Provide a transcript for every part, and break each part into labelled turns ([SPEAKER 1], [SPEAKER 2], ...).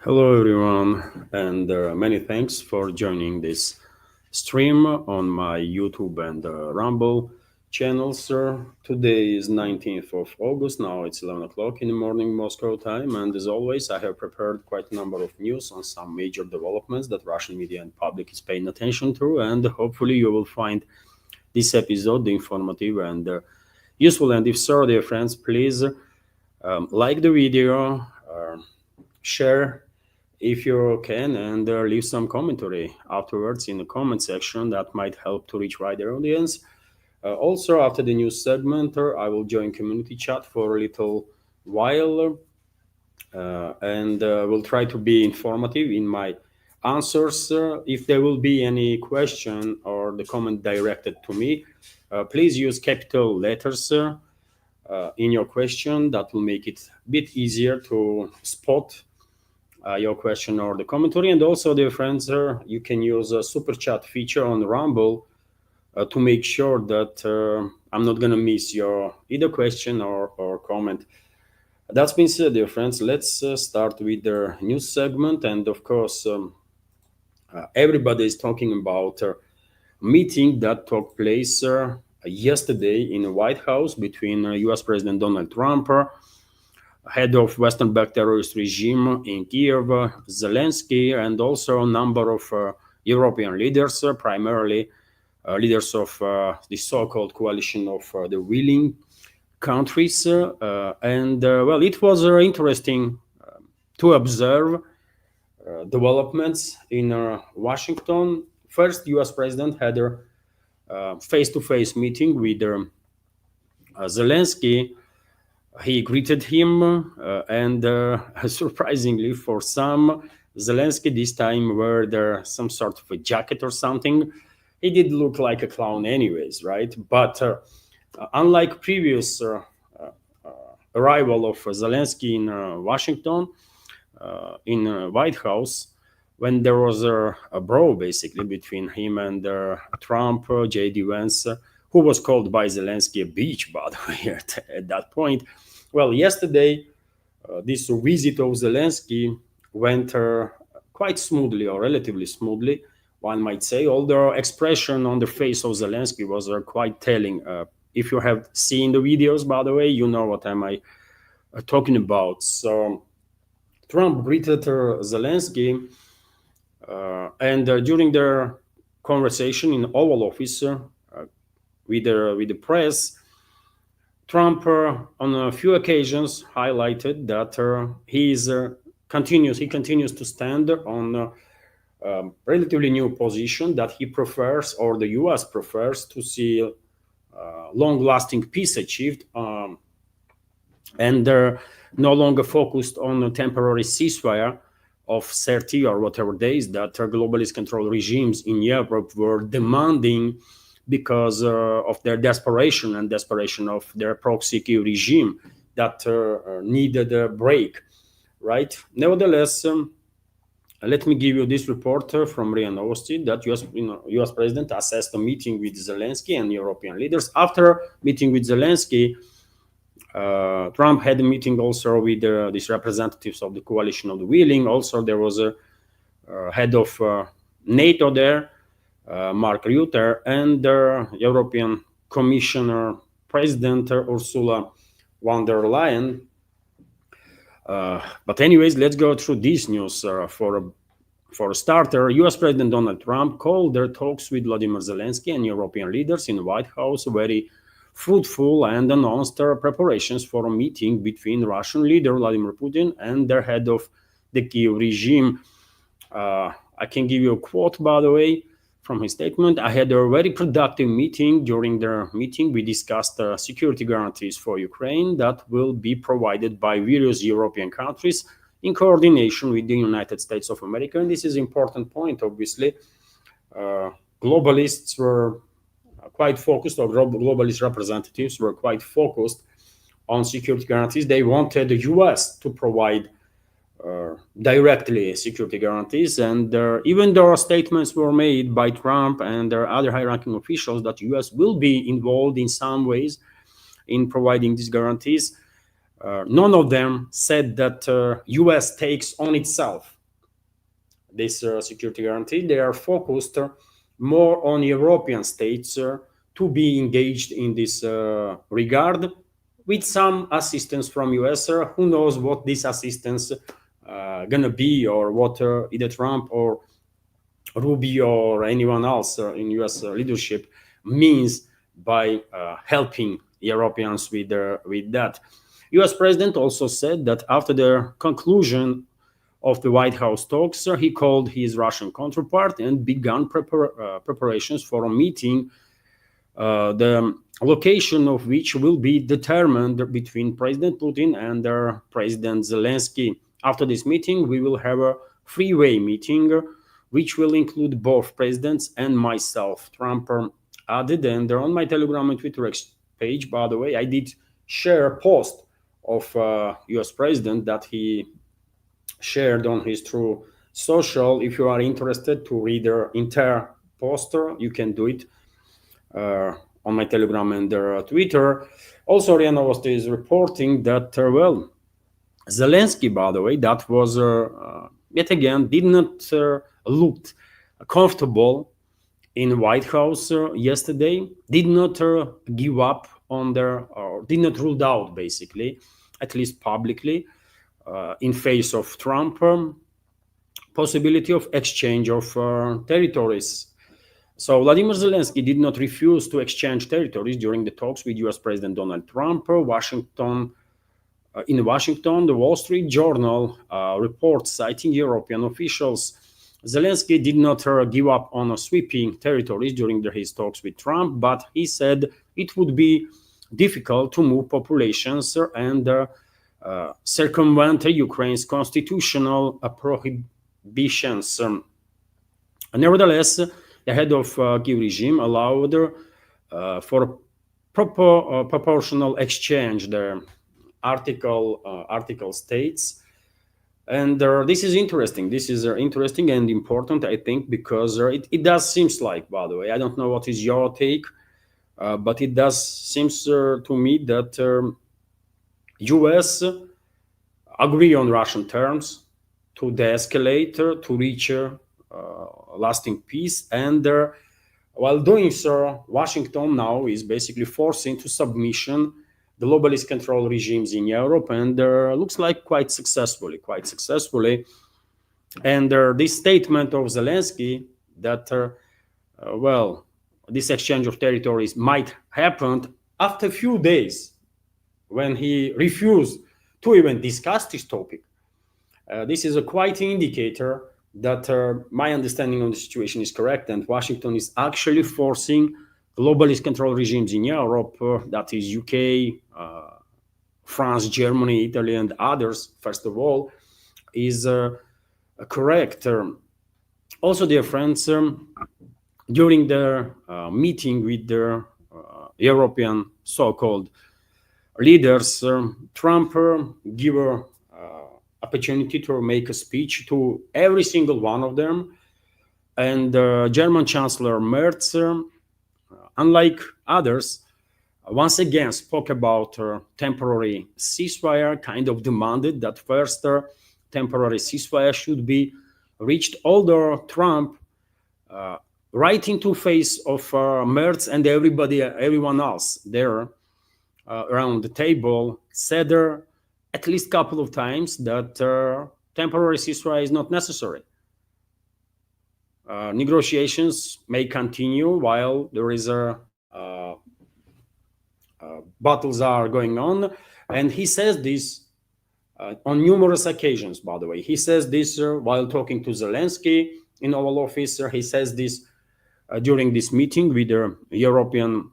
[SPEAKER 1] Hello, everyone, and many thanks for joining this stream on my YouTube and Rumble channels. Today is 19th of August. Now it's 11 o'clock in the morning, Moscow time. And as always, I have prepared quite a number of news on some major developments that Russian media and public is paying attention to. And hopefully, you will find this episode informative and useful. And if so, dear friends, please like the video, share if you can, and leave some commentary afterwards in the comment section. That might help to reach wider audience. Also, after the news segment, I will join community chat for a little while, and will try to be informative in my answers. If there will be any question or the comment directed to me, please use capital letters in your question. That will make it a bit easier to spot your question or the commentary. And also, dear friends, you can use a super chat feature on Rumble to make sure that I'm not going to miss your either question or comment. That's been said, dear friends, let's start with the news segment. And of course, everybody is talking about a meeting that took place yesterday in the White House between US President Donald Trump, head of Western-backed terrorist regime in Kiev, Zelensky, and also a number of European leaders, primarily leaders of the so-called coalition of the willing countries. Well, it was interesting to observe developments in Washington. First, U.S. President had a face-to-face meeting with Zelensky. He greeted him, and surprisingly for some, Zelensky this time wore there some sort of a jacket or something. He did look like a clown anyways, right? But unlike previous arrival of Zelensky in Washington, in White House, when there was a brawl basically between him and Trump, J.D. Vance, who was called by Zelensky a bitch, by the way, at that point. Well, yesterday, this visit of Zelensky went quite smoothly, or relatively smoothly, one might say, although expression on the face of Zelensky was quite telling. If you have seen the videos, by the way, you know what am I talking about. So Trump greeted Zelensky, and during their conversation in Oval Office, with the press, Trump on a few occasions highlighted that he continues to stand on a relatively new position that he prefers, or the U.S. prefers, to see long-lasting peace achieved, and no longer focused on a temporary ceasefire of 30 or whatever days that globalist control regimes in Europe were demanding because of their desperation of their proxy regime that needed a break, right? Nevertheless, let me give you this report from RIA Novosti that US President assessed a meeting with Zelensky and European leaders. After meeting with Zelensky, Trump had a meeting also with these representatives of the coalition of the willing. Also, there was a head of NATO there, Mark Rutte, and European Commissioner President Ursula von der Leyen. But anyways, let's go through this news. For a starter, US President Donald Trump called their talks with Vladimir Zelensky and European leaders in the White House very fruitful and announced preparations for a meeting between Russian leader Vladimir Putin and their head of the Kiev regime. I can give you a quote, by the way, from his statement. I had a very productive meeting. During the meeting, we discussed security guarantees for Ukraine that will be provided by various European countries in coordination with the United States of America. And this is an important point, obviously. Globalists were quite focused, or globalist representatives were quite focused on security guarantees. They wanted the US to provide directly security guarantees, and even though statements were made by Trump and their other high-ranking officials that U.S. will be involved in some ways in providing these guarantees, none of them said that US takes on itself this security guarantee. They are focused more on European states to be engaged in this regard, with some assistance from US. Who knows what this assistance gonna be, or what either Trump or Rubio or anyone else in US leadership means by helping Europeans with that. US president also said that after the conclusion of the White House talks, he called his Russian counterpart and began preparations for a meeting, the location of which will be determined between President Putin and President Zelensky. After this meeting, we will have a three-way meeting, which will include both presidents and myself, Trump added. And on my Telegram and Twitter page, by the way, I did share a post of US president that he shared on his True Social. If you are interested to read the entire poster, you can do it on my Telegram and Twitter. Also, RIA Novosti is reporting that, well, Zelensky, by the way, that was yet again did not look comfortable in White House yesterday, did not give up on their, or did not ruled out, basically, at least publicly, in face of Trump, possibility of exchange of territories. So Vladimir Zelensky did not refuse to exchange territories during the talks with US President Donald Trump. In Washington, the Wall Street Journal reports, citing European officials, Zelensky did not give up on sweeping territories during his talks with Trump, but he said it would be difficult to move populations and circumvent Ukraine's constitutional prohibitions. Nevertheless, the head of Kyiv regime allowed for proportional exchange, the article states. And this is interesting. This is interesting and important, I think, because it does seems like, by the way, I don't know what is your take, but it does seems to me that US agree on Russian terms to de-escalate, to reach lasting peace, and while doing so, Washington now is basically forcing to submission the globalist control regimes in Europe, and looks like quite successfully. And this statement of Zelensky that, well, this exchange of territories might happen after a few days, when he refused to even discuss this topic. This is a quite indicator that my understanding of the situation is correct, and Washington is actually forcing globalist control regimes in Europe, that is UK, France, Germany, Italy, and others, first of all, is correct. Also, dear friends, during the meeting with the European so-called leaders, Trump gave an opportunity to make a speech to every single one of them, and German Chancellor Merz, unlike others, once again spoke about temporary ceasefire, kind of demanded that first temporary ceasefire should be reached, although Trump, right into face of Merz and everyone else there around the table, said at least a couple of times that temporary ceasefire is not necessary. Negotiations may continue while there is battles are going on, and he says this on numerous occasions. By the way, he says this while talking to Zelensky in Oval Office. He says this during this meeting with the European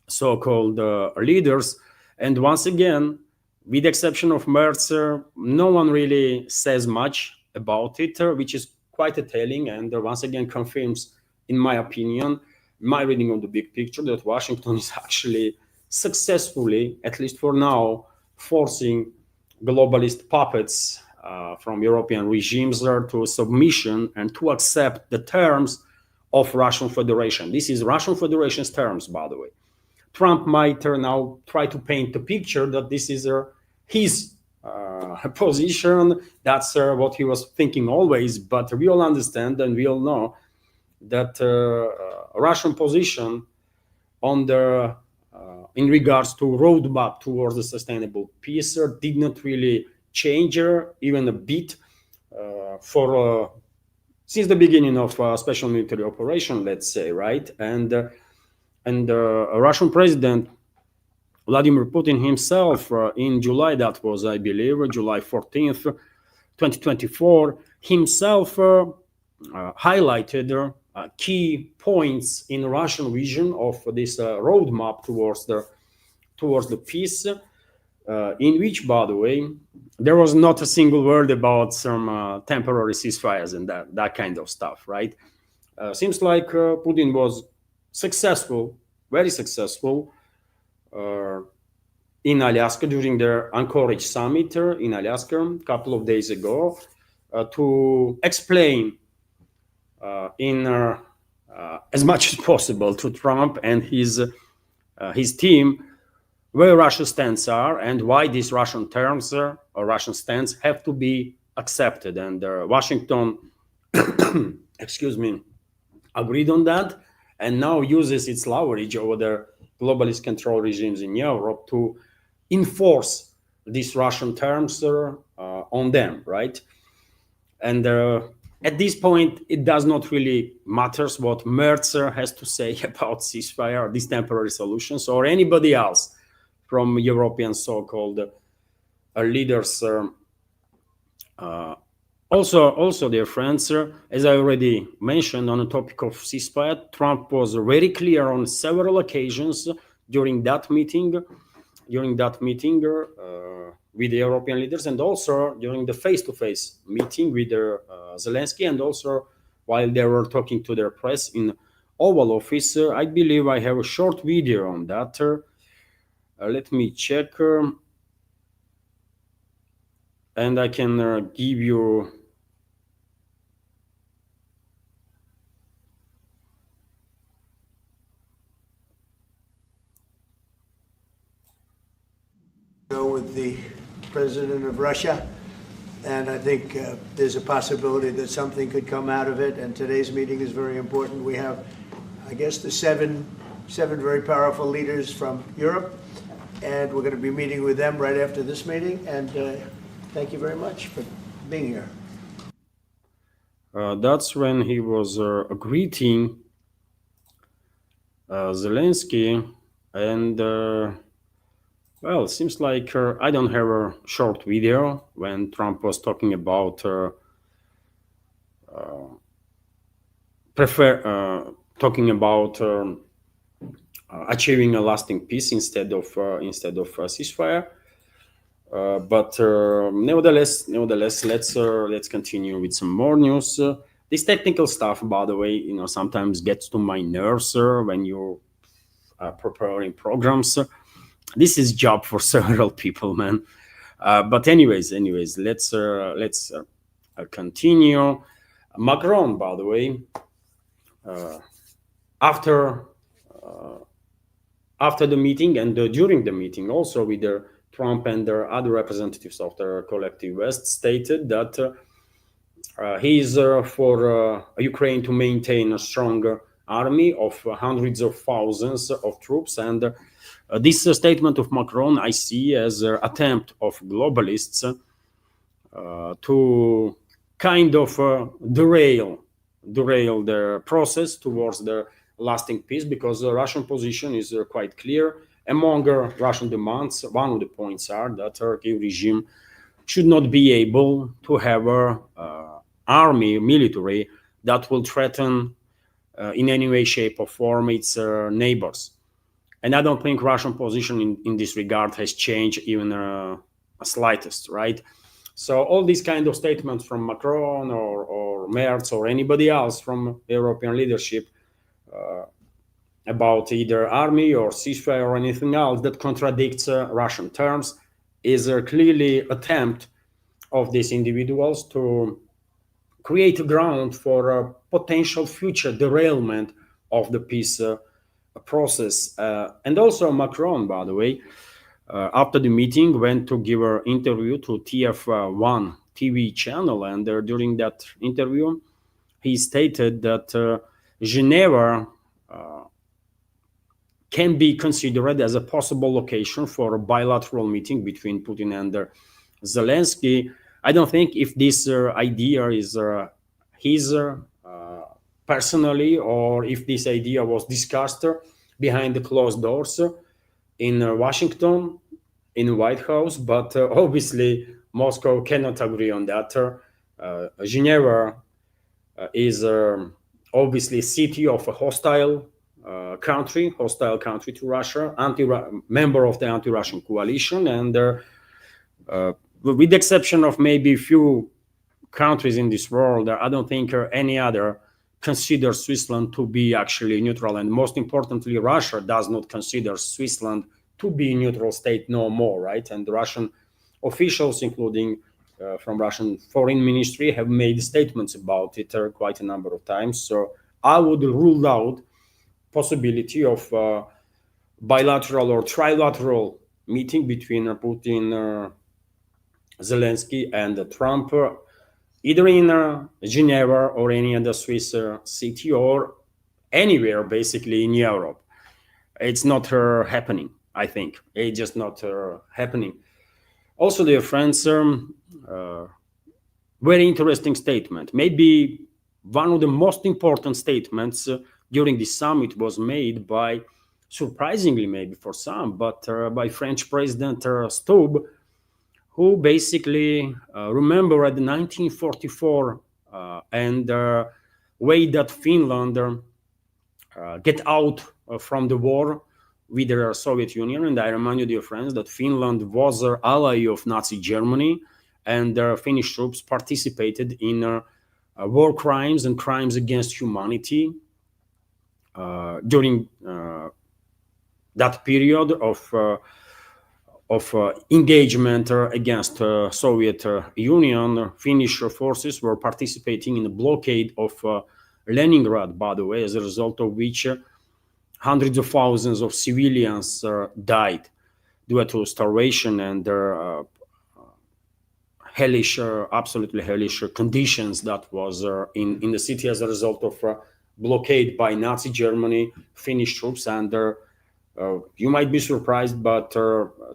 [SPEAKER 1] so-called leaders, and once again, with the exception of Merz, no one really says much about it, which is quite a telling, and once again confirms, in my opinion, my reading of the big picture, that Washington is actually successfully, at least for now, forcing globalist puppets from European regimes to submission and to accept the terms of Russian Federation. This is Russian Federation's terms, by the way. Trump might now try to paint the picture that this is his position. That's what he was thinking always. But we all understand and we all know that Russian position on the in regards to roadmap towards the sustainable peace did not really change even a bit for since the beginning of special military operation, let's say, right? And Russian President Vladimir Putin himself in July, that was, I believe, July 14th, 2024, himself highlighted key points in Russian vision of this roadmap towards the peace, in which, by the way, there was not a single word about some temporary ceasefires and that kind of stuff, right? Seems like Putin was successful, very successful, in Alaska during their Anchorage summit in Alaska a couple of days ago to explain in as much as possible to Trump and his team where Russia's stance are and why these Russian terms or Russian stance have to be accepted. And Washington, excuse me, agreed on that and now uses its leverage over the globalist control regimes in Europe to enforce these Russian terms on them, right? And at this point, it does not really matter what Merz has to say about ceasefire, these temporary solutions, or anybody else from European so-called leaders. Also, dear friends, as I already mentioned on the topic of ceasefire, Trump was very clear on several occasions during that meeting with the European leaders, and also during the face-to-face meeting with Zelensky, and also while they were talking to their press in Oval Office. I believe I have a short video on that. Let me check, and I can give you.
[SPEAKER 2] With the president of Russia, and I think there's a possibility that something could come out of it. And today's meeting is very important. We have, I guess, the seven very powerful leaders from Europe, and we're going to be meeting with them right after this meeting. And thank you very much for being here.
[SPEAKER 1] That's when he was greeting Zelensky, and well, seems like I don't have a short video when Trump was talking about achieving a lasting peace instead of ceasefire. But nevertheless, let's continue with some more news. This technical stuff, by the way, sometimes gets to my nerves when you're preparing programs. This is job for several people, man. But anyways, let's continue. Macron, by the way, after the meeting and during the meeting, also with Trump and their other representatives of the collective West, stated that he is for Ukraine to maintain a strong army of hundreds of thousands of troops. And this statement of Macron I see as an attempt of globalists to kind of derail the process towards the lasting peace, because the Russian position is quite clear. Among Russian demands, one of the points are that Turkey regime should not be able to have an army, military, that will threaten in any way, shape, or form its neighbors. And I don't think Russian position in this regard has changed even slightest, right? So all these kind of statements from Macron or Merz or anybody else from European leadership about either army or ceasefire or anything else that contradicts Russian terms is a clearly attempt of these individuals to create a ground for a potential future derailment of the peace process. And also Macron, by the way, after the meeting, went to give an interview to TF1 TV channel, and during that interview, he stated that Geneva can be considered as a possible location for a bilateral meeting between Putin and Zelensky. I don't think if this idea is his personally, or if this idea was discussed behind the closed doors in Washington, in the White House, but obviously Moscow cannot agree on that. Geneva is obviously a city of a hostile country to Russia, member of the anti-Russian coalition, and with the exception of maybe a few countries in this world, I don't think any other considers Switzerland to be actually neutral, and most importantly, Russia does not consider Switzerland to be a neutral state no more, right? And the Russian officials, including from Russian foreign ministry, have made statements about it quite a number of times. So I would rule out possibility of bilateral or trilateral meeting between Putin, Zelensky, and Trump, either in Geneva or any other Swiss city, or anywhere basically in Europe. It's not happening, I think. It's just not happening. Also, dear friends, very interesting statement. Maybe one of the most important statements during the summit was made by, surprisingly maybe for some, but by French President Stubb, who basically remembered 1944 and way that Finland get out from the war with the Soviet Union. And I remind you, dear friends, that Finland was an ally of Nazi Germany, and Finnish troops participated in war crimes and crimes against humanity during that period of engagement against Soviet Union. Finnish forces were participating in the blockade of Leningrad, by the way, as a result of which hundreds of thousands of civilians died due to starvation and hellish, absolutely hellish conditions that was in the city as a result of blockade by Nazi Germany, Finnish troops, and you might be surprised, but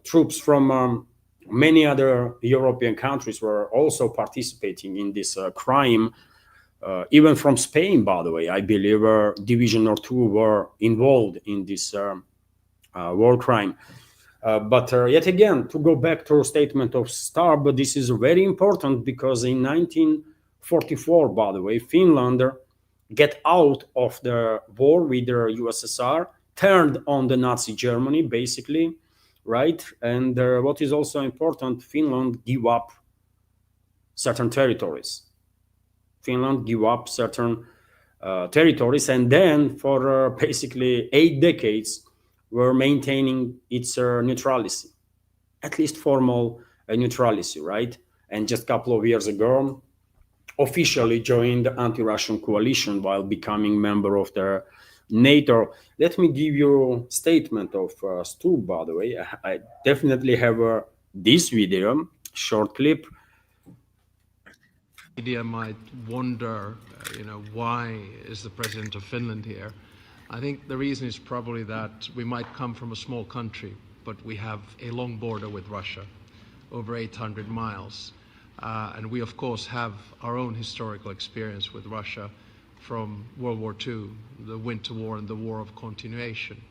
[SPEAKER 1] troops from many other European countries were also participating in this crime. Even from Spain, by the way, I believe Division or two were involved in this war crime. But yet again, to go back to a statement of Stubb, this is very important because in 1944, by the way, Finland get out of the war with the USSR, turned on the Nazi Germany, basically, right? And what is also important, Finland give up certain territories. Finland give up certain territories, and then for basically 8 decades, were maintaining its neutrality, at least formal neutrality, right? And just a couple of years ago, officially joined the anti-Russian coalition while becoming member of the NATO. Let me give you a statement of Stu, by the way. I definitely have this video, short clip.
[SPEAKER 3] Media might wonder, why is the president of Finland here? I think the reason is probably that we might come from a small country, but we have a long border with Russia, over 800 miles. And we, of course, have our own historical experience with Russia from World War II, the Winter War and the War of Continuation.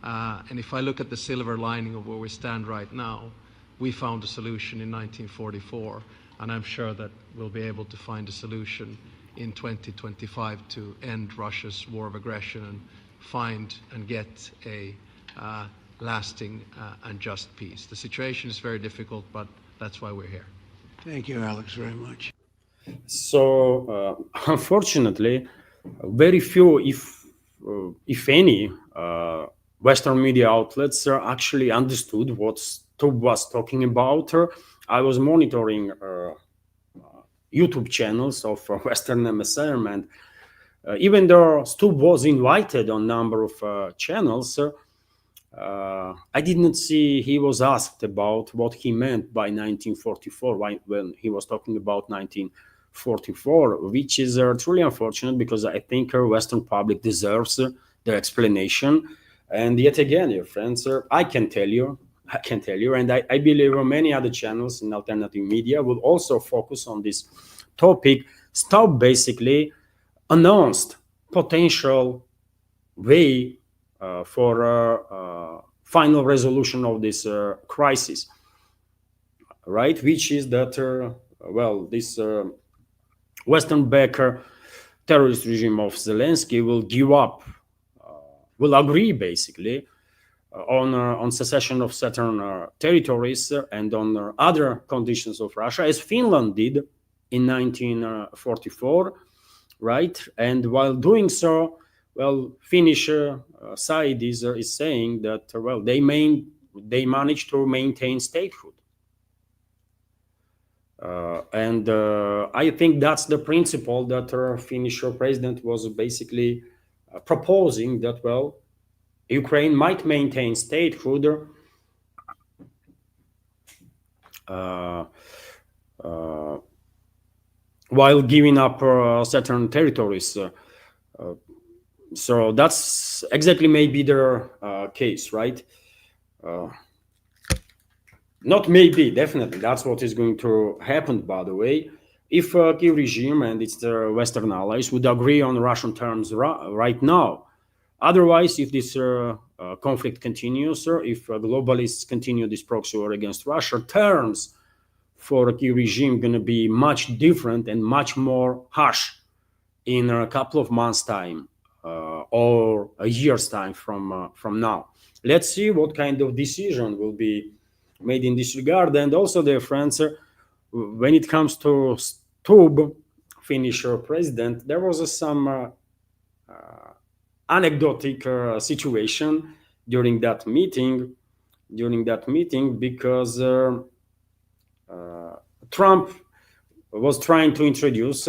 [SPEAKER 3] And if I look at the silver lining of where we stand right now, we found a solution in 1944, and I'm sure that we'll be able to find a solution in 2025 to end Russia's war of aggression and find and get a lasting and just peace. The situation is very difficult, but that's why we're here.
[SPEAKER 2] Thank you, Alex, very much.
[SPEAKER 1] So, unfortunately, very few, if any, Western media outlets actually understood what Stubb was talking about. I was monitoring YouTube channels of Western MSM, and even though Stubb was invited on a number of channels, I did not see he was asked about what he meant by 1944 when he was talking about 1944, which is truly unfortunate because I think our Western public deserves the explanation. And yet again, dear friends, I can tell you, and I believe many other channels in alternative media will also focus on this topic. Stop basically announced potential way for final resolution of this crisis, right? Which is that, this Western backer terrorist regime of Zelensky will give up, will agree basically on secession of certain territories and on other conditions of Russia, as Finland did in 1944, right? And while doing so, Finnish side is saying that they managed to maintain statehood, and I think that's the principle that our Finnish president was basically proposing, that Ukraine might maintain statehood uh, uh, while giving up certain territories. So that's exactly maybe their case, right? Not maybe, definitely. That's what is going to happen, by the way. If Kiev regime and its Western allies would agree on Russian terms right now. Otherwise, if this conflict continues, if globalists continue this proxy war against Russia, terms for the Kiev regime going to be much different and much more harsh in a couple of months' time or a year's time from now. Let's see what kind of decision will be made in this regard. And also, dear friends, when it comes to Stubb, Finnish president, there was some anecdotic situation during that meeting. Because Trump was trying to introduce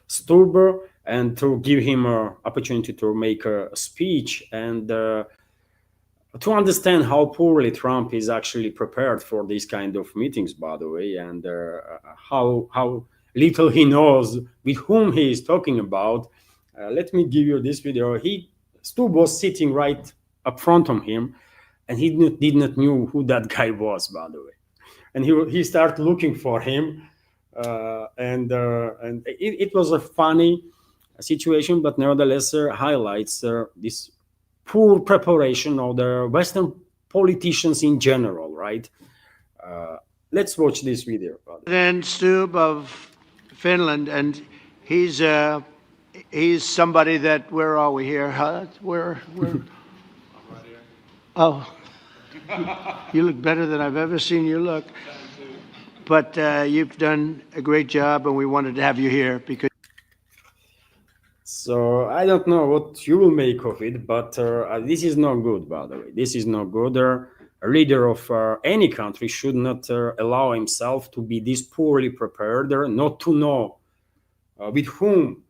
[SPEAKER 1] Stubb and to give him an opportunity to make a speech, and to understand how poorly Trump is actually prepared for these kind of meetings, by the way, and how little he knows with whom he is talking about. Let me give you this video. Stubb was sitting right up front of him, and he did not knew who that guy was, by the way. And he started looking for him, and it was a funny situation, but nevertheless highlights this poor preparation of the Western politicians in general, right? Let's watch this video.
[SPEAKER 2] President Stubb of Finland, and he's somebody that, where are we here? Where? Oh, you look better than I've ever seen you look. But you've done a great job, and we wanted to have you here because.
[SPEAKER 1] So I don't know what you will make of it, but this is not good, by the way. This is not good. A leader of any country should not allow himself to be this poorly prepared, not to know with whom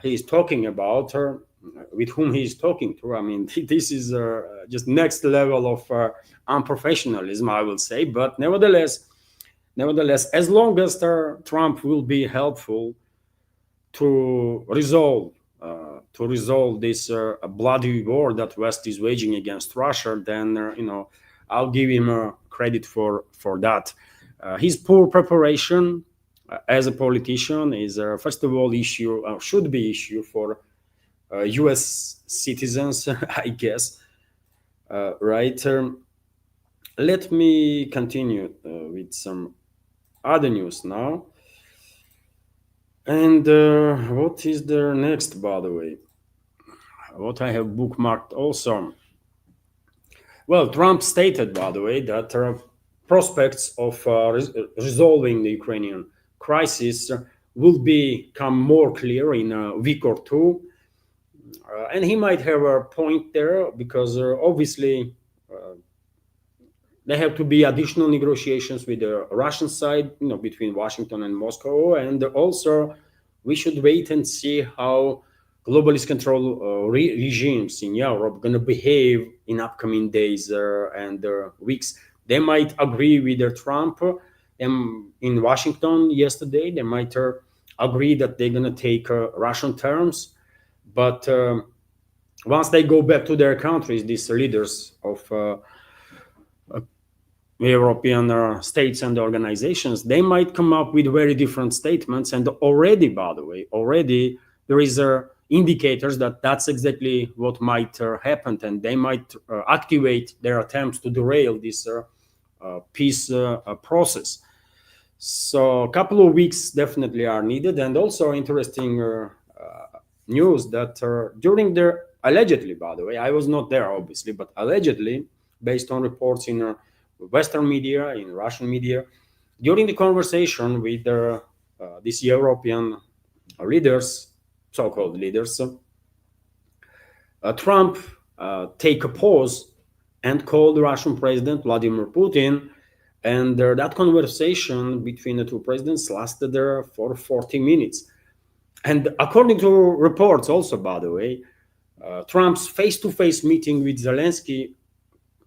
[SPEAKER 1] he is talking about, with whom he is talking to. I mean, this is just next level of unprofessionalism, I will say. But nevertheless, as long as Trump will be helpful to resolve this bloody war that West is waging against Russia, then I'll give him credit for that. His poor preparation as a politician is first of all should be issue for U.S. citizens, I guess. Right. Let me continue with some other news now. And what is there next, by the way? What I have bookmarked also. Well, Trump stated, by the way, that prospects of resolving the Ukrainian crisis will become more clear in a week or two. And he might have a point there, because obviously there have to be additional negotiations with the Russian side, between Washington and Moscow. And also we should wait and see how globalist control regimes in Europe going to behave in upcoming days and weeks. They might agree with Trump in Washington yesterday. They might agree that they're going to take Russian terms, but once they go back to their countries, these leaders of European states and organizations, they might come up with very different statements. And already, by the way, already there is indicators that that's exactly what might happen, and they might activate their attempts to derail this peace process. So a couple of weeks definitely are needed. And also interesting news that during their allegedly, by the way, I was not there obviously, but allegedly, based on reports in Western media, in Russian media, during the conversation with these European leaders, so-called leaders, Trump take a pause and called the Russian President Vladimir Putin, and that conversation between the two presidents lasted there for 40 minutes. And according to reports also, by the way, Trump's face-to-face meeting with Zelensky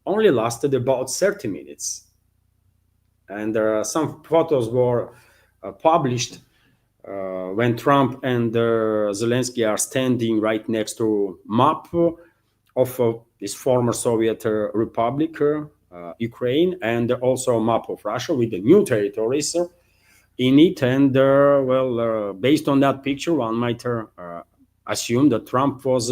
[SPEAKER 1] only lasted about 30 minutes. And some photos were published when Trump and Zelensky are standing right next to map of this former Soviet republic, Ukraine, and also a map of Russia with the new territories in it. And based on that picture, one might assume that Trump was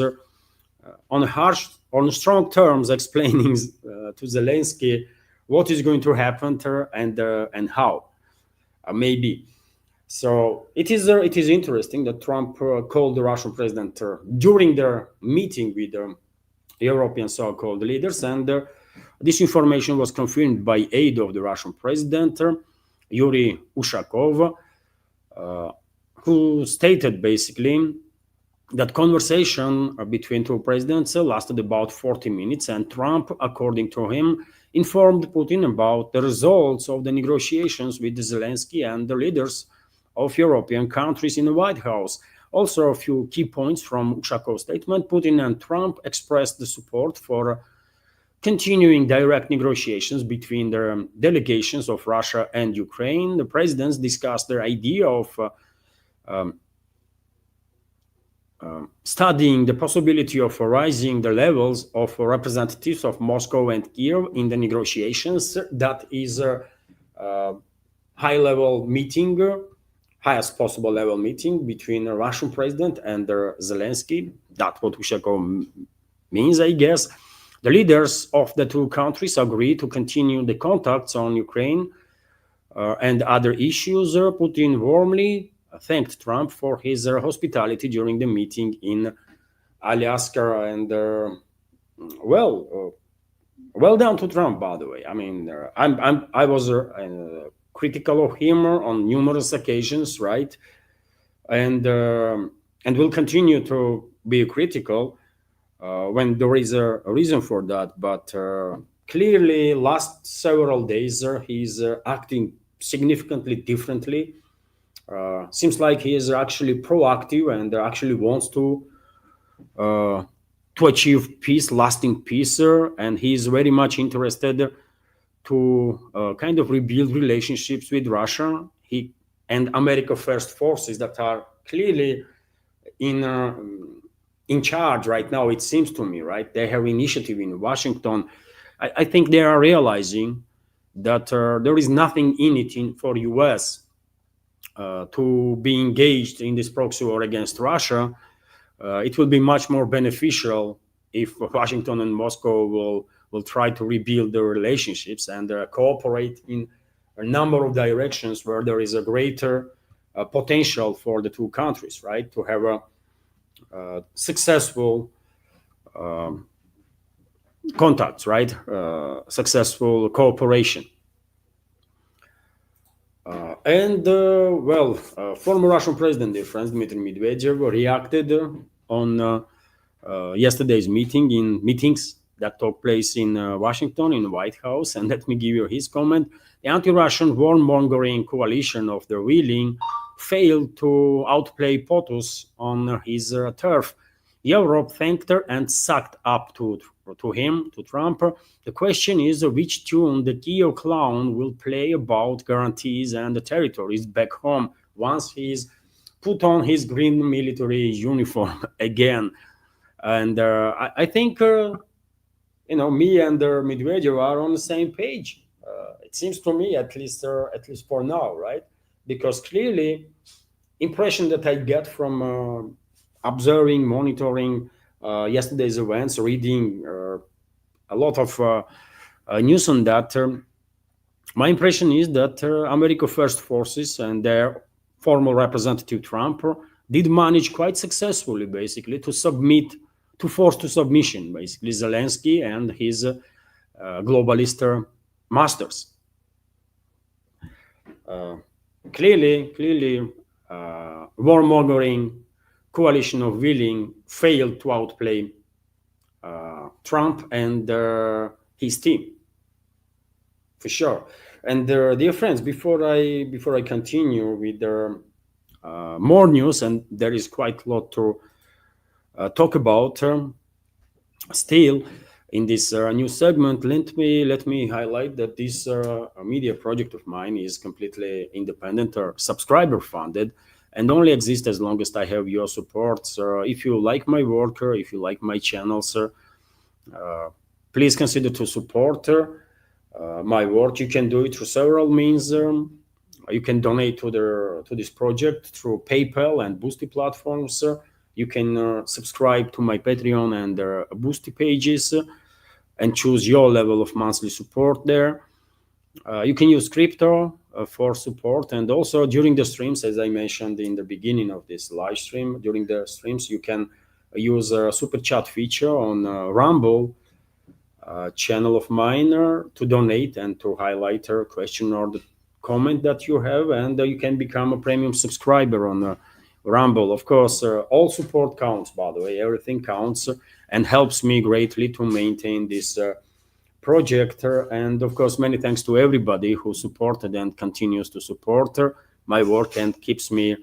[SPEAKER 1] on strong terms explaining to Zelensky what is going to happen and how, maybe. So it is interesting that Trump called the Russian president during their meeting with European so-called leaders, and this information was confirmed by aide of the Russian president, Yuri Ushakov, who stated basically that conversation between two presidents lasted about 40 minutes, and Trump, according to him, informed Putin about the results of the negotiations with Zelensky and the leaders of European countries in the White House. Also, a few key points from Ushakov's statement. Putin and Trump expressed the support for continuing direct negotiations between the delegations of Russia and Ukraine. The presidents discussed their idea of studying the possibility of raising the levels of representatives of Moscow and Kiev in the negotiations. That is a high-level meeting, highest possible level meeting between the Russian president and Zelensky. That's what Ushakov means, I guess. The leaders of the two countries agreed to continue the contacts on Ukraine and other issues. Putin warmly thanked Trump for his hospitality during the meeting in Alaska, and well done to Trump, by the way. I mean, I was critical of him on numerous occasions, right? And will continue to be critical when there is a reason for that. But clearly, last several days he's acting significantly differently. Seems like he is actually proactive and actually wants to achieve peace, lasting peace, and he's very much interested to kind of rebuild relationships with Russia. He and America First forces that are clearly in charge right now. It seems to me, right? They have initiative in Washington. I think they are realizing that there is nothing in it for U.S. To be engaged in this proxy war against Russia. It will be much more beneficial if Washington and Moscow will try to rebuild their relationships and cooperate in a number of directions where there is a greater potential for the two countries, right? To have a successful contacts, right? Successful cooperation. Former Russian president, dear friends, Dmitry Medvedev reacted on yesterday's meetings that took place in Washington, in the White House. And let me give you his comment. The anti-Russian warmongering coalition of the willing failed to outplay POTUS on his turf. Europe thanked her and sucked up to him, to Trump. The question is which tune the Kiev clown will play about guarantees and the territories back home once he's put on his green military uniform again. And I think, me and Medvedev are on the same page. It seems to me, at least for now, right? Because clearly, impression that I get from observing, monitoring yesterday's events, reading a lot of news on that. My impression is that America First Forces and their former representative Trump did manage quite successfully, basically, to force to submission, basically, Zelensky and his globalist masters. Clearly, warmongering coalition of willing failed to outplay Trump and his team, for sure. And dear friends, before I continue with more news, and there is quite a lot to talk about, still in this new segment, let me highlight that this media project of mine is completely independent or subscriber funded, and only exists as long as I have your support. So if you like my work, if you like my channel, sir, please consider to support my work. You can do it through several means. You can donate to this project through PayPal and Boosty platforms. You can subscribe to my Patreon and Boosty pages and choose your level of monthly support there. You can use crypto for support, and also during the streams, as I mentioned in the beginning of this live stream, during the streams you can use a super chat feature on Rumble channel of mine to donate and to highlight a question or the comment that you have, and you can become a premium subscriber on Rumble. Of course, all support counts, by the way, everything counts and helps me greatly to maintain this project. And of course, many thanks to everybody who supported and continues to support my work and keeps me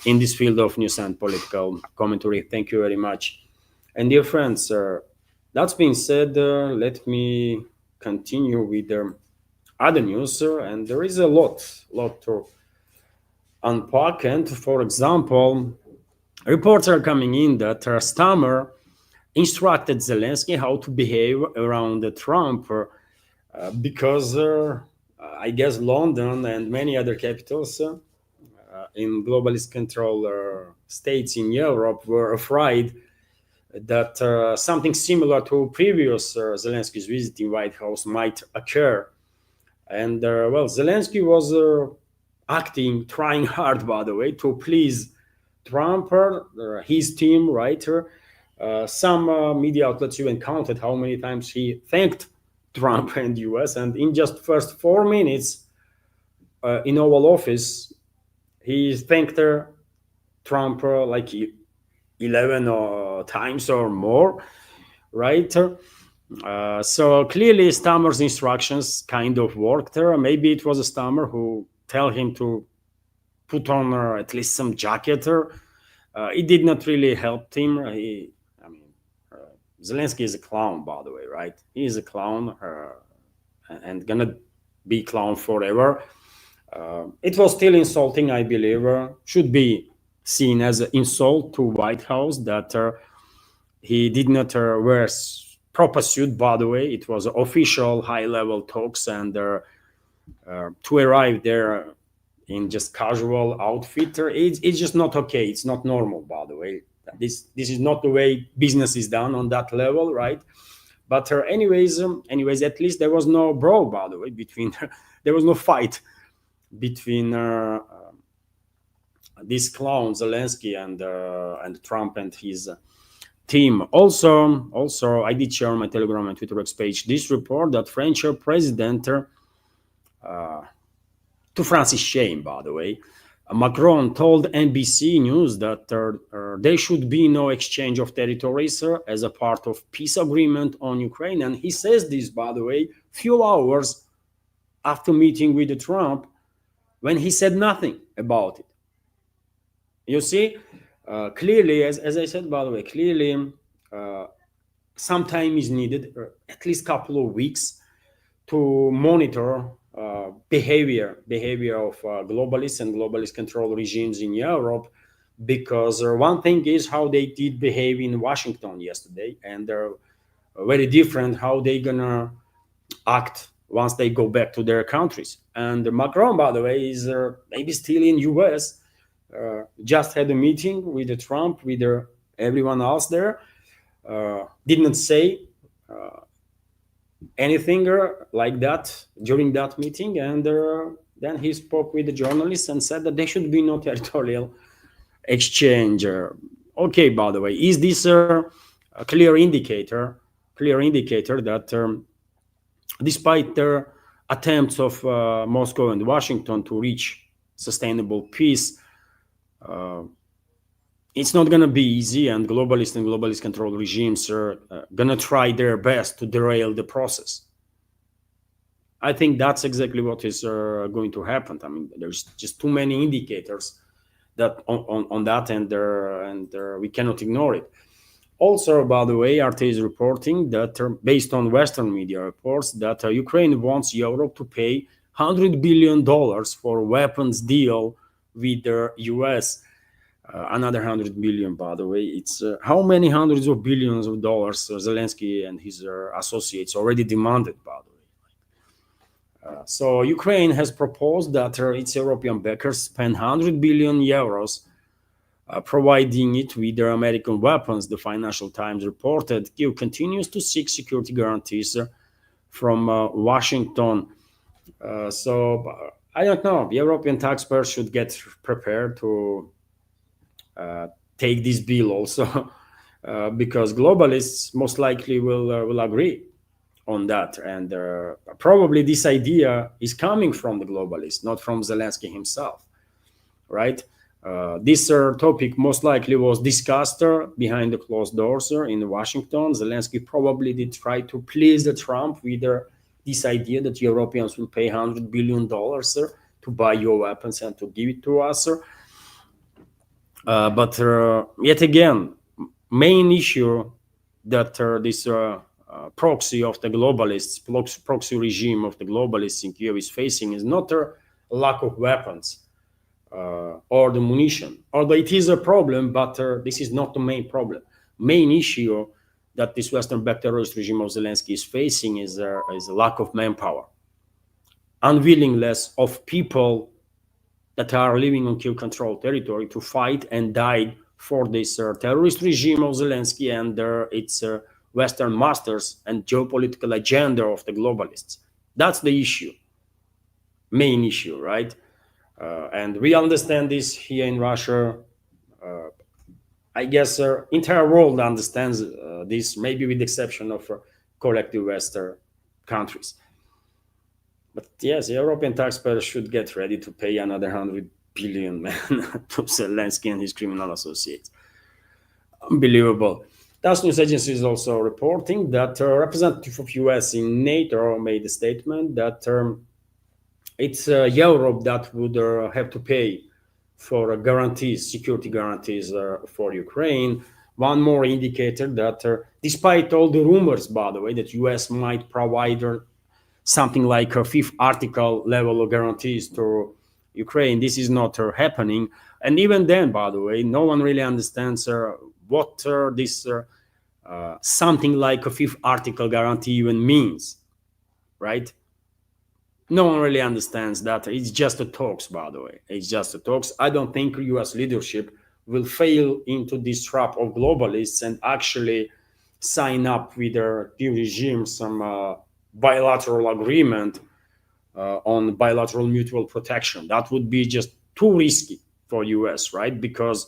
[SPEAKER 1] in this field of news and political commentary. Thank you very much. And dear friends, that being said, let me continue with other news, and there is a lot to unpack. And for example, reports are coming in that Stammer instructed Zelensky how to behave around Trump because I guess London and many other capitals in globalist control states in Europe were afraid that something similar to previous Zelensky's visit in White House might occur. And Zelensky was trying hard, by the way, to please Trump, his team, right? Some media outlets even counted how many times he thanked Trump and US, and in just first 4 minutes in Oval Office, he thanked Trump like 11 times or more, right? So clearly Stammer's instructions kind of worked. Maybe it was a Stammer who tell him to put on at least some jacket. It did not really help him. Zelensky is a clown, by the way, right? He is a clown and gonna be clown forever. It was still insulting, I believe. Should be seen as an insult to White House that he did not wear proper suit, by the way. It was official high-level talks, and to arrive there in just casual outfit, it's just not okay. It's not normal, by the way. This is not the way business is done on that level, right? But anyways, at least there was no brawl, by the way, between there was no fight between this clown Zelensky and Trump and his team. Also, I did share on my Telegram and Twitter page this report that French president, to France's shame, by the way, Macron told NBC News that there should be no exchange of territories as a part of peace agreement on Ukraine. And he says this, by the way, few hours after meeting with Trump, when he said nothing about it. You see, clearly, as I said, by the way, clearly, uh, some time is needed, at least couple of weeks, to monitor behavior of globalists and globalist control regimes in Europe, because one thing is how they did behave in Washington yesterday, and they're very different how they gonna act once they go back to their countries. And Macron, by the way, is maybe still in US. Just had a meeting with Trump, with everyone else there. Didn't say anything like that during that meeting, and then he spoke with the journalists and said that there should be no territorial exchange. Okay, by the way, is this a clear indicator that despite their attempts of Moscow and Washington to reach sustainable peace, it's not going to be easy, and globalist control regimes are going to try their best to derail the process. I think that's exactly what is going to happen. I mean, there's just too many indicators that on that, and we cannot ignore it. Also, by the way, RT is reporting that, based on Western media reports, that Ukraine wants Europe to pay $100 billion for weapons deal with the US. Another 100 billion, by the way. It's how many hundreds of billions of dollars Zelensky and his associates already demanded, by the way. So Ukraine has proposed that its European backers spend 100 billion euros providing it with their American weapons. The Financial Times reported Kyiv continues to seek security guarantees from Washington. So I don't know. The European taxpayers should get prepared to take this bill also, because globalists most likely will agree on that, and probably this idea is coming from the globalists, not from Zelensky himself, right? This topic most likely was discussed behind the closed doors in Washington. Zelensky probably did try to please the Trump with this idea that Europeans will pay $100 billion to buy your weapons and to give it to us. But yet again, main issue that this proxy of the globalists, proxy regime of the globalists in Kyiv is facing is not a lack of weapons or the munition, although it is a problem, but this is not the main problem. Main issue that this Western-backed terrorist regime of Zelensky is facing is a lack of manpower, unwillingness of people that are living on Kyiv-controlled territory to fight and die for this terrorist regime of Zelensky and its Western masters and geopolitical agenda of the globalists. That's the issue, main issue, right? And we understand this here in Russia. I guess entire world understands this, maybe with the exception of collective Western countries. But yes, European taxpayers should get ready to pay another 100 billion man to Zelensky and his criminal associates. Unbelievable. TASS news agency is also reporting that a representative of US in NATO made a statement that it's Europe that would have to pay for guarantees, security guarantees for Ukraine. One more indicator that despite all the rumors, by the way, that US might provide something like a fifth article level of guarantees to Ukraine, this is not happening. And even then, by the way, no one really understands what this something like a fifth article guarantee even means, right? No one really understands that. It's just a talks, by the way. It's just a talks. I don't think US leadership will fail into this trap of globalists and actually sign up with their regime some bilateral agreement on bilateral mutual protection. That would be just too risky for US, right? Because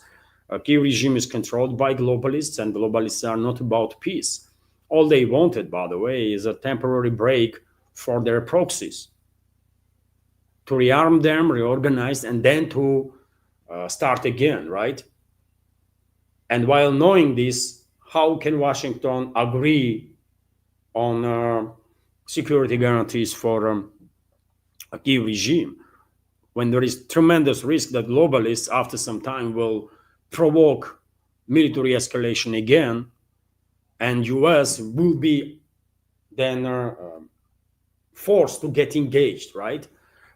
[SPEAKER 1] a Kyiv regime is controlled by globalists, and globalists are not about peace. All they wanted, by the way, is a temporary break for their proxies, to rearm them, reorganize, and then to start again, right? And while knowing this, how can Washington agree on security guarantees for a Kyiv regime? when there is tremendous risk that globalists after some time will provoke military escalation again, and US will be then forced to get engaged, right?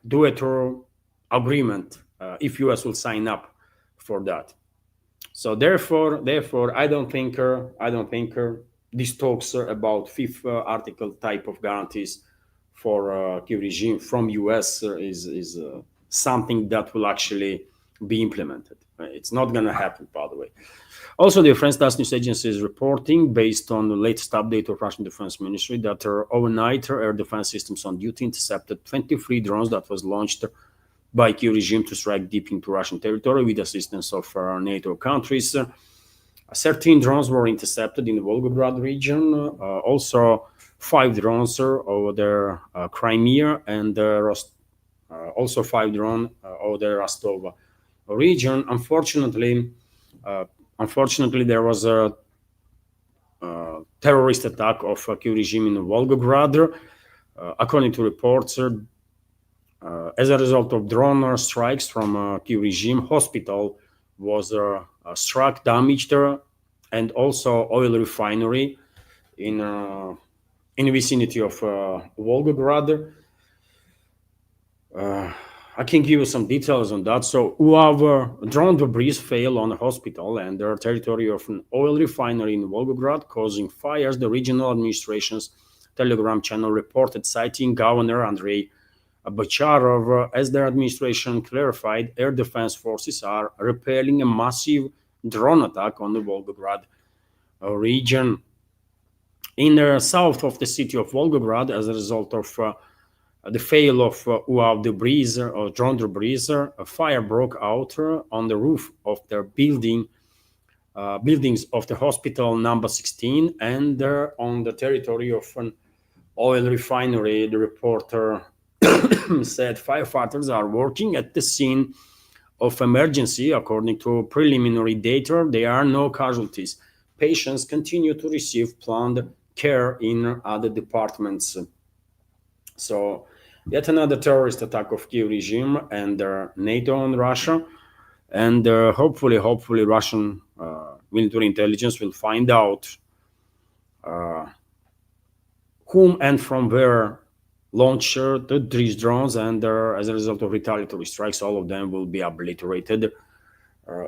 [SPEAKER 1] Do it through agreement if US will sign up for that. So therefore, I don't think these talks about fifth article type of guarantees for Kyiv regime from US is something that will actually be implemented. It's not going to happen, by the way. Also, the French Tass News Agency is reporting, based on the latest update of Russian Defense Ministry, that overnight air defense systems on duty intercepted 23 drones that was launched by Kyiv regime to strike deep into Russian territory with assistance of NATO countries. 13 drones were intercepted in the Volgograd region. Also, 5 drones over the Crimea, and also 5 drones over the Rostov region. Unfortunately, there was a terrorist attack of Kyiv regime in Volgograd. According to reports, as a result of drone strikes from Kyiv regime, hospital was struck, damaged, and also oil refinery in the vicinity of Volgograd. I can give you some details on that. So, drone debris fell on a hospital and the territory of an oil refinery in Volgograd, causing fires. The regional administration's Telegram channel reported, citing Governor Andrei Bacharov, as their administration clarified, air defense forces are repelling a massive drone attack on the Volgograd region. In the south of the city of Volgograd, as a result of the fail of UAV debris or drone debris, a fire broke out on the roof of the buildings of the hospital number 16 and on the territory of an oil refinery. The reporter said firefighters are working at the scene of emergency. According to preliminary data, there are no casualties. Patients continue to receive planned care in other departments. So, yet another terrorist attack of Kyiv regime and NATO and Russia, and hopefully Russian military intelligence will find out whom and from where launched these drones, and as a result of retaliatory strikes, all of them will be obliterated.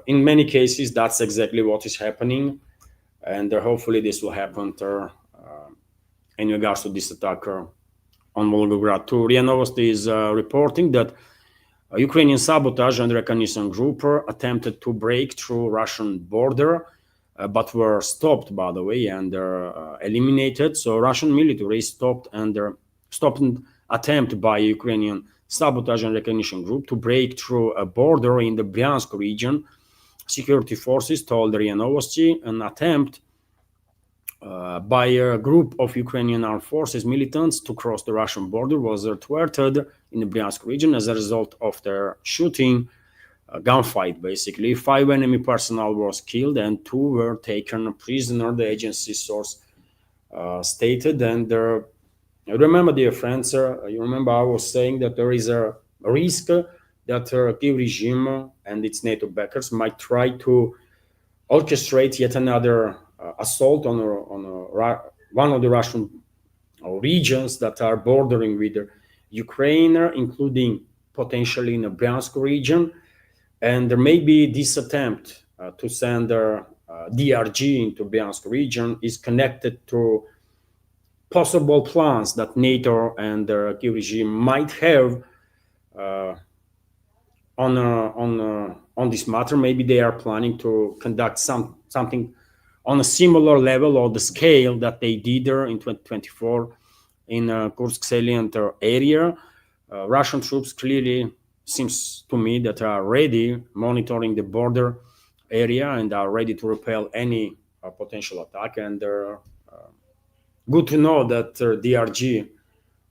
[SPEAKER 1] In many cases, that's exactly what is happening, and hopefully this will happen in regards to this attack on Volgograd too. RIA Novosti is reporting that a Ukrainian sabotage and recognition group attempted to break through Russian border, but were stopped, by the way, and eliminated. So Russian military stopped an attempt by Ukrainian sabotage and recognition group to break through a border in the Bryansk region. Security forces told RIA Novosti an attempt by a group of Ukrainian armed forces militants to cross the Russian border was thwarted in the Bryansk region as a result of their shooting, gunfight basically. 5 enemy personnel was killed and 2 were taken prisoner, the agency source stated. And remember, dear friends, you remember I was saying that there is a risk that Kyiv regime and its NATO backers might try to orchestrate yet another assault on one of the Russian regions that are bordering with Ukraine, including potentially in the Bryansk region. And there may be this attempt to send DRG into Bryansk region is connected to possible plans that NATO and the Kyiv regime might have on this matter. Maybe they are planning to conduct something on a similar level or the scale that they did in 2024 in Kursk salient area. Russian troops clearly seems to me that are ready, monitoring the border area, and are ready to repel any potential attack. And good to know that DRG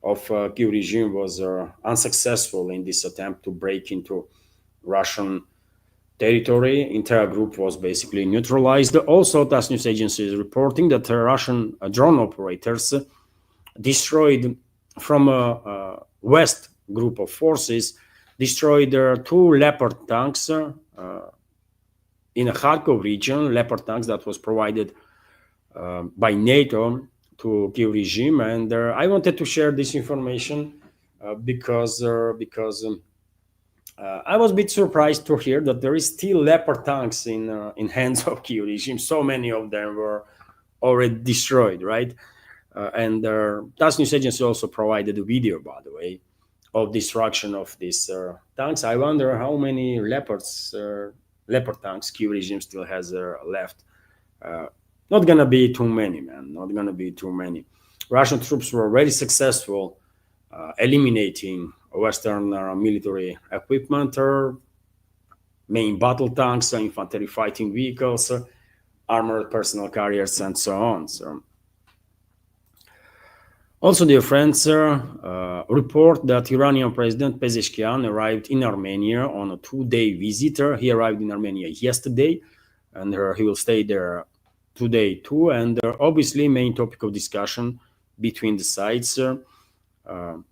[SPEAKER 1] of Kyiv regime was unsuccessful in this attempt to break into Russian territory. Entire group was basically neutralized. Also, Tass News Agency is reporting that Russian drone operators destroyed from a west group of forces destroyed two Leopard tanks in a Kharkov region, Leopard tanks that was provided by NATO to Kiev regime. And I wanted to share this information because I was a bit surprised to hear that there is still Leopard tanks in hands of Kiev regime. So many of them were already destroyed, right? And TASS News Agency also provided a video, by the way, of destruction of these tanks. I wonder how many Leopard tanks Kiev regime still has left. Not gonna be too many, man. Not gonna be too many. Russian troops were very successful eliminating Western military equipment, main battle tanks, infantry fighting vehicles, armored personnel carriers, and so on. So, also, dear friends, report that Iranian President Pezeshkian arrived in Armenia on a 2-day visit. He arrived in Armenia yesterday, and he will stay there today too. And obviously, main topic of discussion between the sides,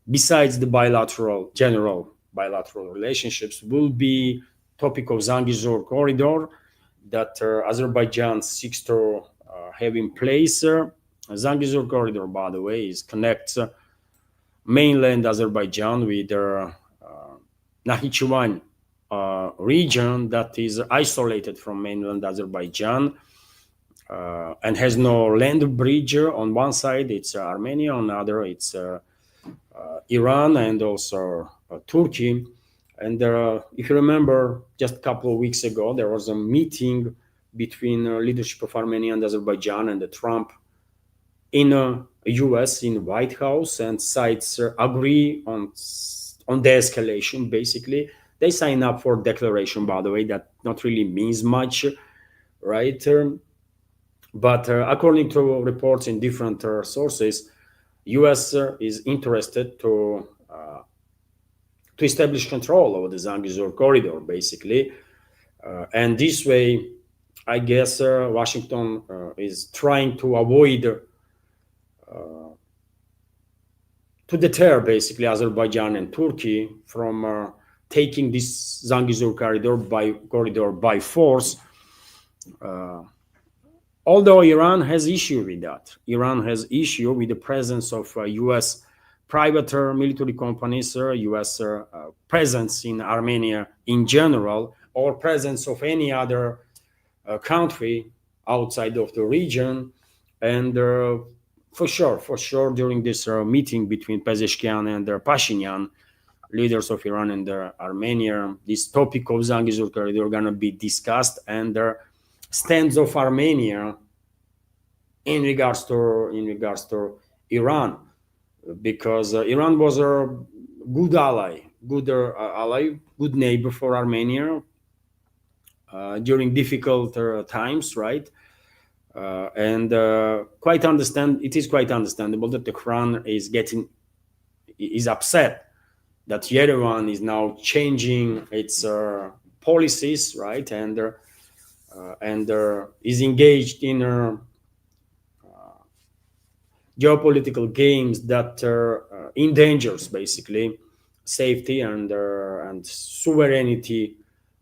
[SPEAKER 1] besides the general bilateral relationships, will be topic of Zangezur corridor that Azerbaijan seeks to have in place. Zangezur corridor, by the way, connects mainland Azerbaijan with Nakhichevan region that is isolated from mainland Azerbaijan and has no land bridge. On one side, it's Armenia, on the other, it's Iran and also Turkey. And if you remember, just a couple of weeks ago, there was a meeting between leadership of Armenia and Azerbaijan and Trump in US, in White House, and sides agree on de-escalation. Basically, they sign up for declaration, by the way, that not really means much, right? But according to reports in different sources, US is interested to establish control over the Zangezur corridor, basically. And this way, I guess Washington is trying to avoid to deter basically Azerbaijan and Turkey from taking this Zangezur corridor by force. Although Iran has issue with that. Iran has issue with the presence of U.S. private military companies, U.S. presence in Armenia in general, or presence of any other country outside of the region. And for sure, during this meeting between Pezeshkian and Pashinyan, leaders of Iran and Armenia, this topic of Zangezur corridor are going to be discussed, and stands of Armenia in regards to Iran, because Iran was a good ally, good neighbor for Armenia during difficult times, right? And it is quite understandable that Tehran is upset that Yerevan is now changing its policies, right? And is engaged in geopolitical games that endangers basically safety and sovereignty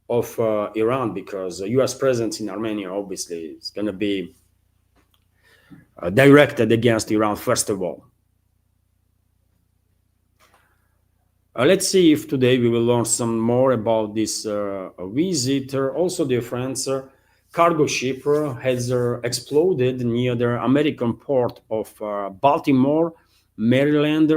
[SPEAKER 1] of Iran, because U.S. presence in Armenia obviously is going to be directed against Iran first of all. Let's see if today we will learn some more about this visit. Also, dear friends, cargo ship has exploded near the American port of Baltimore, Maryland.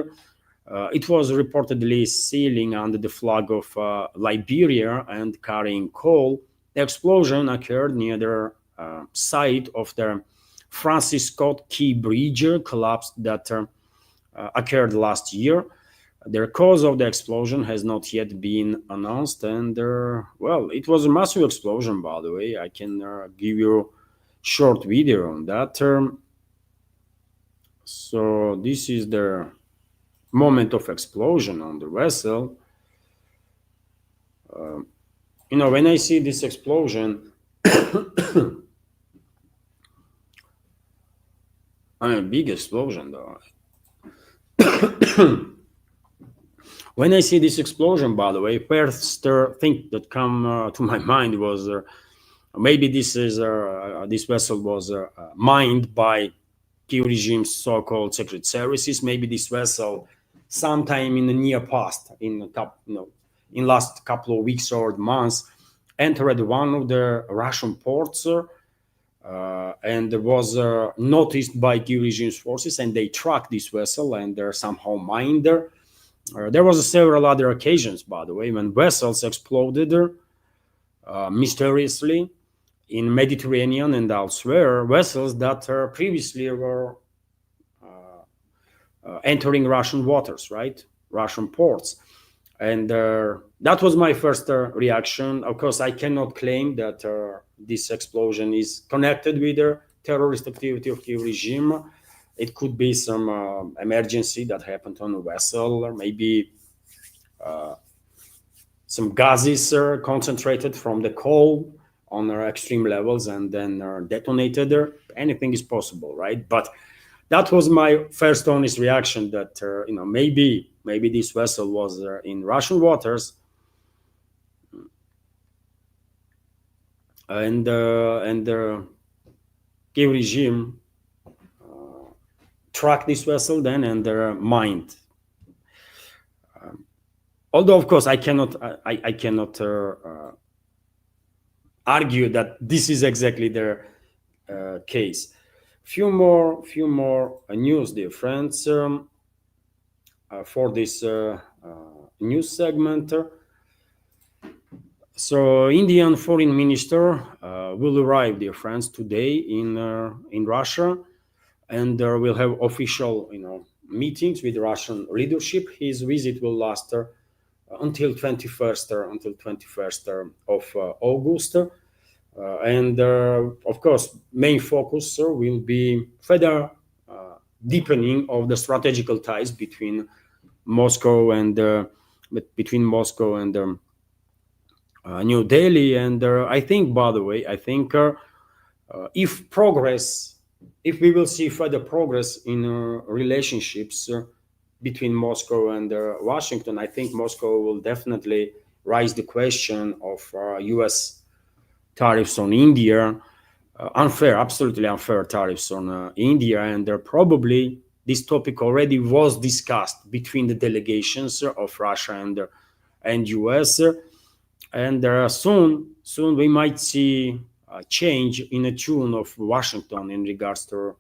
[SPEAKER 1] It was reportedly sailing under the flag of Liberia and carrying coal. The explosion occurred near the site of the Francis Scott Key Bridge collapse that occurred last year. The cause of the explosion has not yet been announced, and well, it was a massive explosion, by the way. I can give you a short video on that. So this is the moment of explosion on the vessel. When I see this explosion, I mean, a big explosion, though. When I see this explosion, by the way, first thing that come to my mind was maybe this vessel was mined by Kiev regime's so-called secret services. Maybe this vessel, sometime in the near past, in last couple of weeks or months, entered one of the Russian ports and was noticed by Kiev regime's forces, and they tracked this vessel and they're somehow mined her. There was several other occasions, by the way, when vessels exploded mysteriously in Mediterranean and elsewhere, vessels that previously were entering Russian waters, right? Russian ports. And that was my first reaction. Of course, I cannot claim that this explosion is connected with the terrorist activity of Kiev regime. It could be some emergency that happened on a vessel, or maybe some gases concentrated from the coal on extreme levels and then detonated there. Anything is possible, right? But that was my first honest reaction that maybe this vessel was in Russian waters, and the Kiev regime tracked this vessel then and mined. Although of course I cannot argue that this is exactly their case. Few more news, dear friends, for this news segment. So, Indian Foreign Minister will arrive, dear friends, today in Russia, and will have official, meetings with Russian leadership. His visit will last until 21st of August. And of course, main focus will be further deepening of the strategical ties between Moscow and New Delhi. And I think, by the way, if we will see further progress in relationships between Moscow and Washington, I think Moscow will definitely raise the question of U.S. tariffs on India, absolutely unfair tariffs on India, and probably this topic already was discussed between the delegations of Russia and US, and soon we might see a change in the tune of Washington in regards to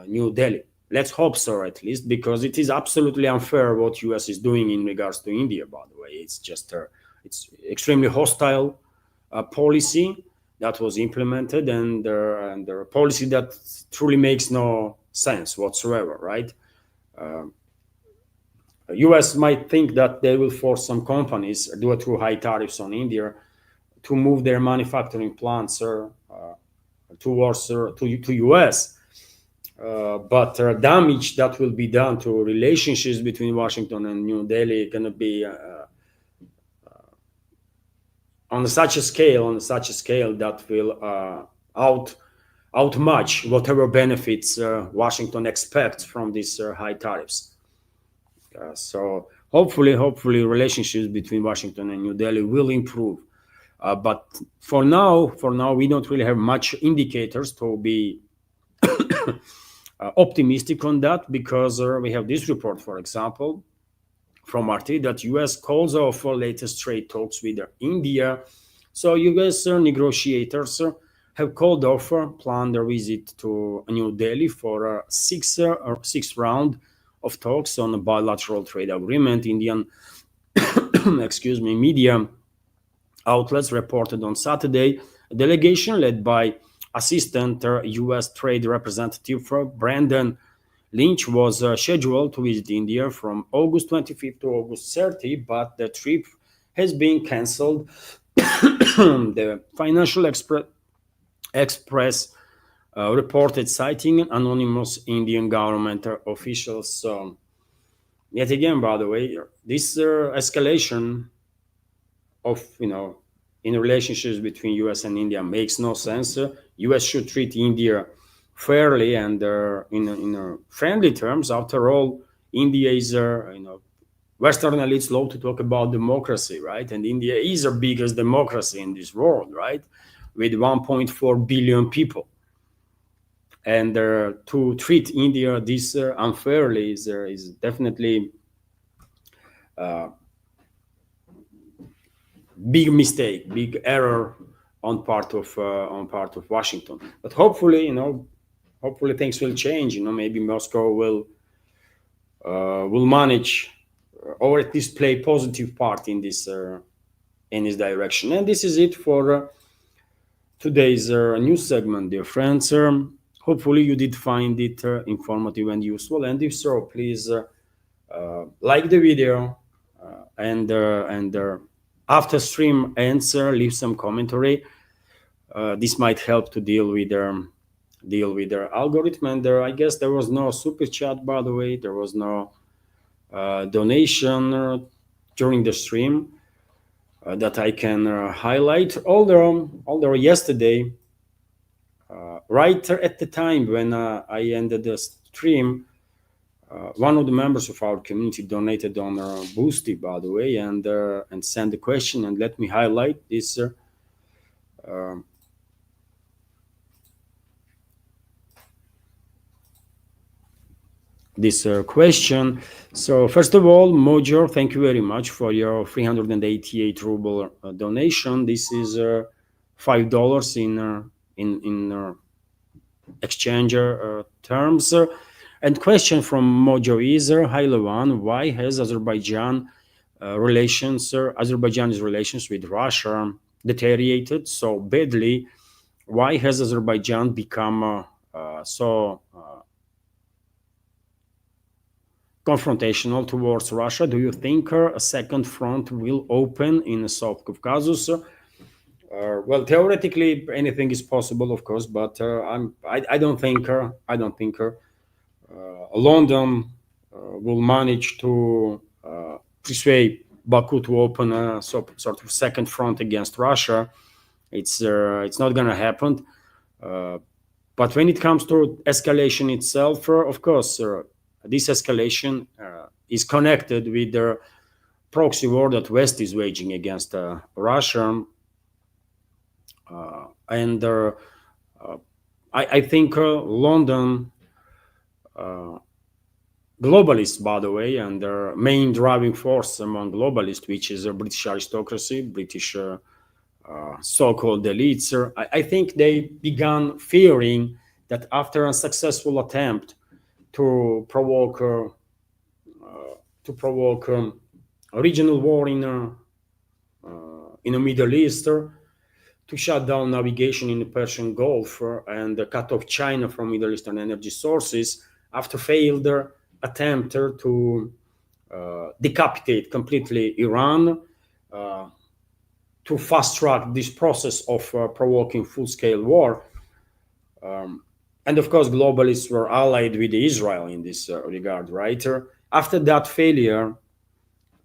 [SPEAKER 1] New Delhi. Let's hope so, at least, because it is absolutely unfair what US is doing in regards to India. By the way, it's just it's extremely hostile policy that was implemented, and a policy that truly makes no sense whatsoever, right? US might think that they will force some companies due to high tariffs on India to move their manufacturing plants towards to US, but damage that will be done to relationships between Washington and New Delhi going to be on such a scale that will outmatch whatever benefits Washington expects from these high tariffs. So hopefully relationships between Washington and New Delhi will improve. But for now, we don't really have much indicators to be optimistic on that, because we have this report, for example, from RT, that US calls off for latest trade talks with India. So US negotiators have called off planned a visit to New Delhi for a sixth round of talks on a bilateral trade agreement. Indian media outlets reported on Saturday a delegation led by Assistant US Trade Representative Brandon Lynch was scheduled to visit India from August 25th to August 30, but the trip has been cancelled. The Financial Express reported, citing anonymous Indian government officials. So, yet again, by the way, this escalation of in relationships between US and India makes no sense. US should treat India fairly and in friendly terms. After all, India is very Western elites love to talk about democracy, right? And India is the biggest democracy in this world, right? With 1.4 billion people. And to treat India this unfairly is definitely big mistake, big error on part of Washington. But hopefully, hopefully things will change. Maybe Moscow will manage or at least play positive part in this direction. And this is it for today's news segment, dear friends. Hopefully you did find it informative and useful. And if so, please like the video and after stream ends, leave some commentary. This might help to deal with their algorithm. And I guess there was no super chat, by the way. There was no donation during the stream that I can highlight. Although yesterday, right at the time when I ended the stream, one of the members of our community donated on Boosty, by the way, and sent a question. And let me highlight this. This question. So first of all, Mojo, thank you very much for your 388 ruble donation. This is $5 in exchange terms. And question from Mojo is, hi Levan, why has Azerbaijan's relations with Russia deteriorated so badly? Why has Azerbaijan become so confrontational towards Russia? Do you think a second front will open in South Caucasus? Well, theoretically, anything is possible, of course, but I don't think London will manage to persuade Baku to open a sort of second front against Russia. It's not going to happen. But when it comes to escalation itself, of course, this escalation is connected with the proxy war that West is waging against Russia. And I think London, globalists, by the way, and their main driving force among globalists, which is a British aristocracy, British so-called elites, I think they began fearing that after a successful attempt to provoke a regional war in the Middle East, to shut down navigation in the Persian Gulf and cut off China from Middle Eastern energy sources, after failed attempt to decapitate completely Iran, to fast track this process of provoking full-scale war. And of course, globalists were allied with Israel in this regard, right? After that failure,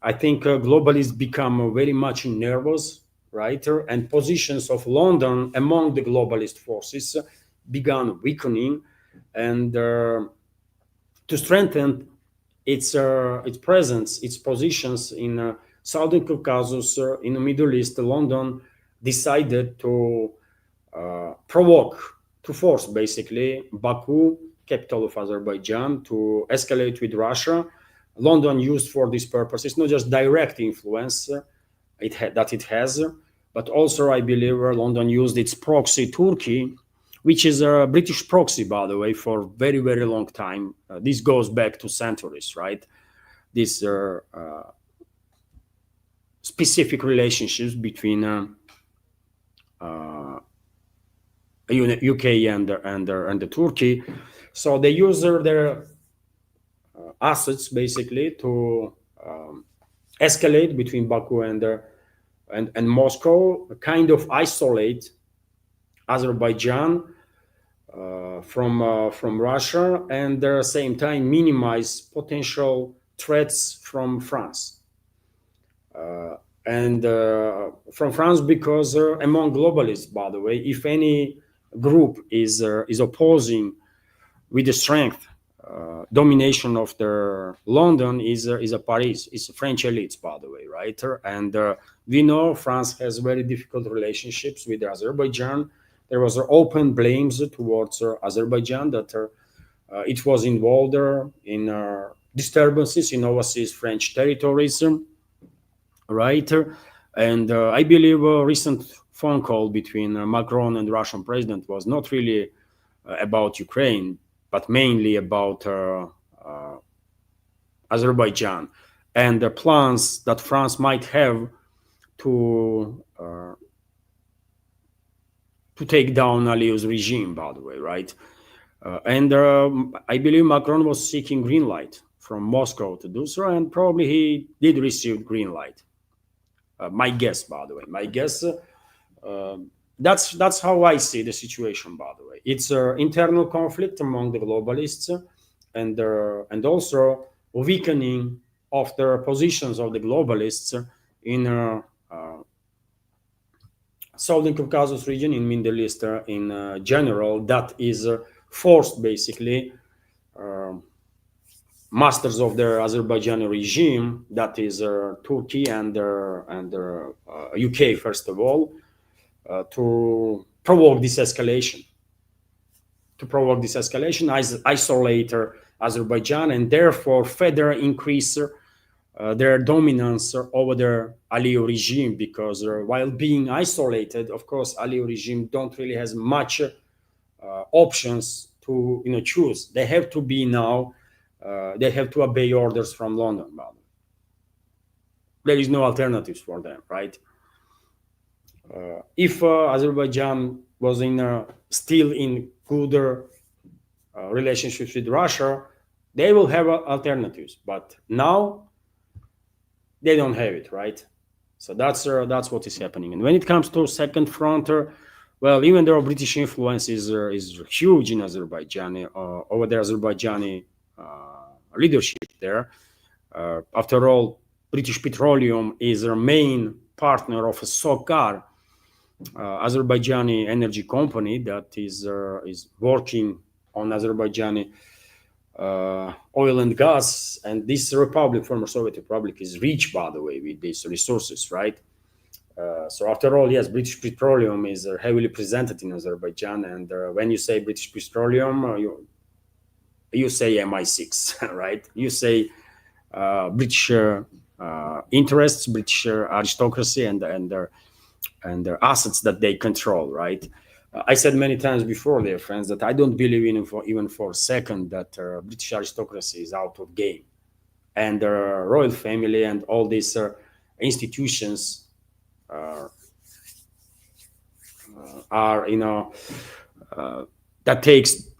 [SPEAKER 1] I think globalists become very much nervous, right? And positions of London among the globalist forces began weakening, and to strengthen its presence, its positions in Southern Caucasus, in the Middle East, London decided to force basically Baku, capital of Azerbaijan, to escalate with Russia. London used for this purpose. It's not just direct influence that it has, but also I believe London used its proxy Turkey, which is a British proxy, by the way, for very, very long time. This goes back to centuries, right? These specific relationships between UK and the Turkey. So they use their assets basically to escalate between Baku and Moscow, kind of isolate Azerbaijan from Russia, and at the same time minimize potential threats from France. And from France, because among globalists, by the way, if any group is opposing with the strength domination of the London is a Paris. It's French elites, by the way, right? And we know France has very difficult relationships with Azerbaijan. There was open blames towards Azerbaijan that it was involved in disturbances in overseas French territories, right? And I believe a recent phone call between Macron and the Russian president was not really about Ukraine, but mainly about Azerbaijan and the plans that France might have to take down Aliyev's regime, by the way, right? And I believe Macron was seeking green light from Moscow to do so, and probably he did receive green light. My guess, by the way, my guess. That's how I see the situation. By the way, it's an internal conflict among the globalists, and also weakening of the positions of the globalists in Southern Caucasus region, in Middle East in general. That is forced basically masters of the Azerbaijani regime, that is Turkey and UK first of all, to provoke this escalation, isolate Azerbaijan, and therefore further increase their dominance over the Aliyev regime. Because while being isolated, of course, Aliyev regime don't really has much options to choose. They have to be now. They have to obey orders from London. There is no alternatives for them, right? If Azerbaijan was still in good relationships with Russia, they will have alternatives. But now they don't have it, right? So that's what is happening. And when it comes to second front, well, even though British influence is huge in Azerbaijan, over the Azerbaijani leadership there. After all, British Petroleum is their main partner of SOCAR, Azerbaijani energy company that is working on Azerbaijani oil and gas. And this republic, former Soviet republic, is rich, by the way, with these resources, right? So after all, yes, British Petroleum is heavily presented in Azerbaijan. And when you say British Petroleum, you say MI6, right? You say British interests, British aristocracy, and their assets that they control, right? I said many times before, dear friends, that I don't believe even for a second that British aristocracy is out of game, and the royal family and all these institutions are, that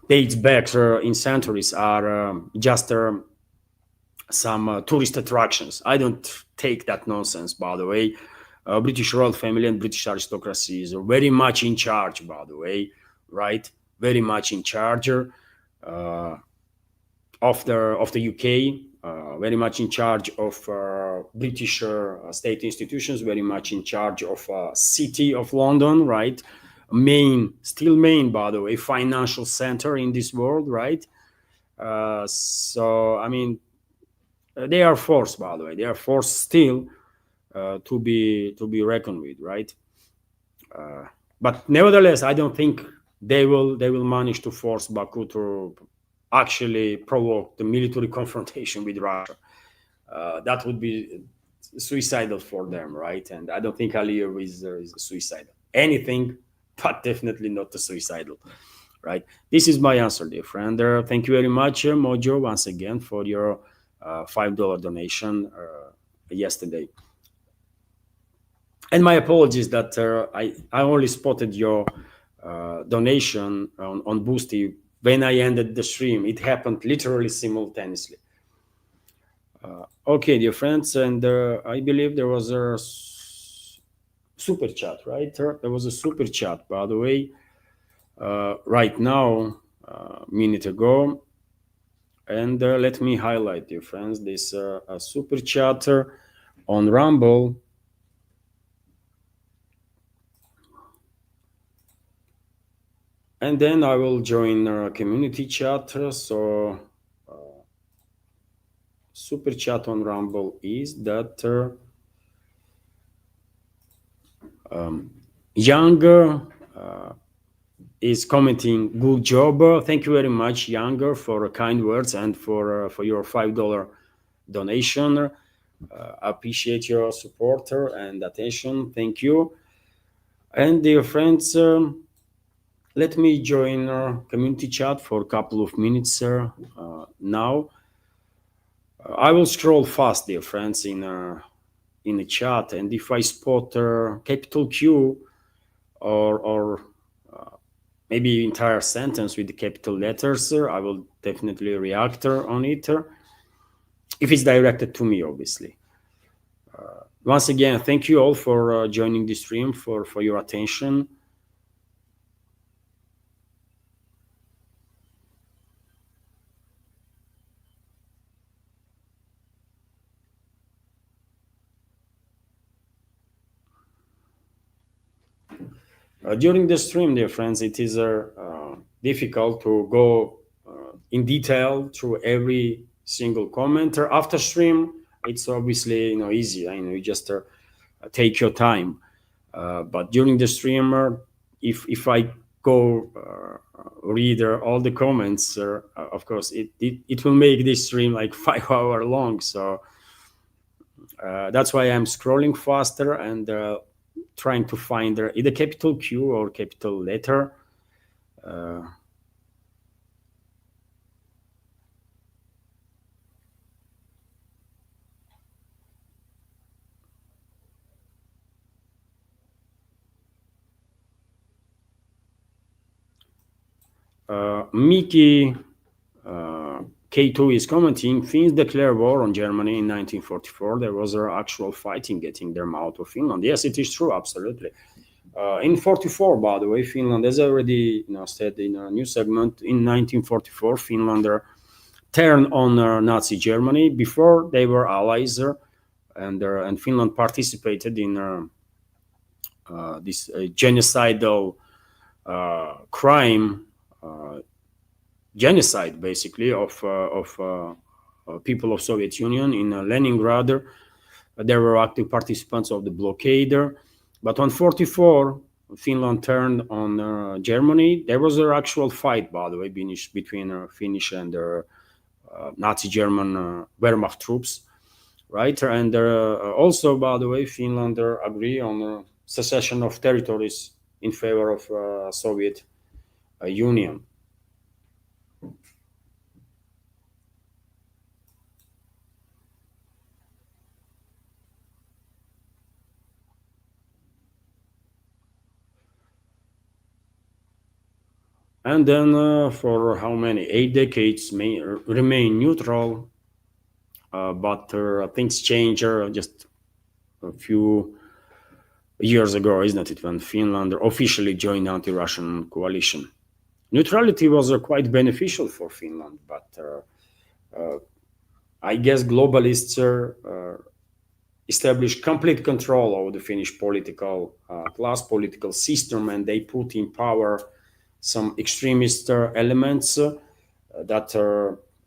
[SPEAKER 1] dates back in centuries, are just some tourist attractions. I don't take that nonsense, by the way. British royal family and British aristocracy is very much in charge, by the way, right? Very much in charge of the UK, very much in charge of British state institutions, very much in charge of city of London, right? Still main, by the way, financial center in this world, right? So I mean, they are forced, by the way, they are forced still to be reckoned with, right? But nevertheless, I don't think they will manage to force Baku to actually provoke the military confrontation with Russia. That would be suicidal for them, right? And I don't think Aliyev is suicidal. Anything, but definitely not suicidal, right? This is my answer, dear friend. Thank you very much, Mojo, once again for your $5 donation yesterday. And my apologies that I only spotted your donation on Boosty when I ended the stream. It happened literally simultaneously. Okay, dear friends, and I believe there was a super chat, right? There was a super chat, by the way, right now, a minute ago. And let me highlight, dear friends, this super chat on Rumble. And then I will join our community chat. So super chat on Rumble is that Younger is commenting, good job. Thank you very much, Younger, for kind words and for your $5 donation. Appreciate your support and attention. Thank you. And dear friends, let me join our community chat for a couple of minutes now. I will scroll fast, dear friends, in the chat, and if I spot capital Q or maybe entire sentence with the capital letters, I will definitely react on it. If it's directed to me, obviously. Once again, thank you all for joining the stream, for your attention. During the stream, dear friends, it is difficult to go in detail through every single commenter. After stream, it's obviously easy. You just take your time. But during the stream, if I go read all the comments, of course, it will make this stream like 5 hours long. So that's why I'm scrolling faster and trying to find either capital Q or capital letter. Mickey K2 is commenting, Finns declared war on Germany in 1944. There was actual fighting getting them out of Finland. Yes, it is true, absolutely. In 44, by the way, Finland, as I already said in a new segment, in 1944, Finland turned on Nazi Germany. Before, they were allies, and Finland participated in this genocidal crime, genocide, basically, of people of Soviet Union in Leningrad. There were active participants of the blockade. But on 44, Finland turned on Germany. There was an actual fight, by the way, between Finnish and Nazi German Wehrmacht troops, right? And also, by the way, Finland agreed on secession of territories in favor of Soviet Union. And then for how many? 8 decades may remain neutral, but things change just a few years ago, isn't it, when Finland officially joined the anti-Russian coalition. Neutrality was quite beneficial for Finland, but I guess globalists established complete control over the Finnish political class, political system, and they put in power some extremist elements that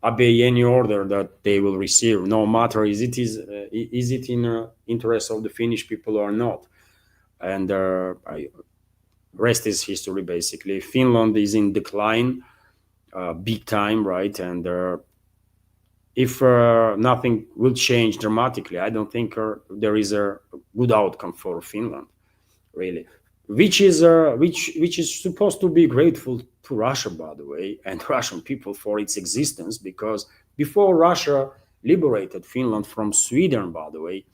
[SPEAKER 1] obey any order that they will receive, no matter is it in interest of the Finnish people or not. And rest is history, basically. Finland is in decline, big time, right? And if nothing will change dramatically, I don't think there is a good outcome for Finland, really. Which is supposed to be grateful to Russia, by the way, and Russian people for its existence, because before Russia liberated Finland from Sweden, by the way,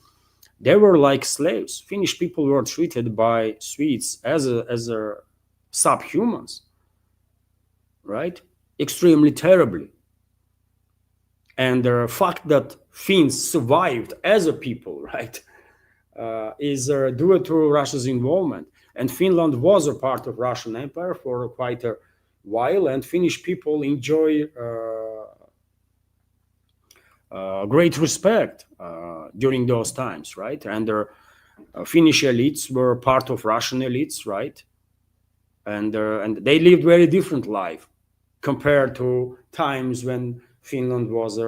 [SPEAKER 1] they were like slaves. Finnish people were treated by Swedes as subhumans, right? Extremely terribly. And the fact that Finns survived as a people, right, is due to Russia's involvement. And Finland was a part of Russian Empire for quite a while, and Finnish people enjoy great respect during those times, right? And the Finnish elites were part of Russian elites, right? And they lived very different life compared to times when Finland was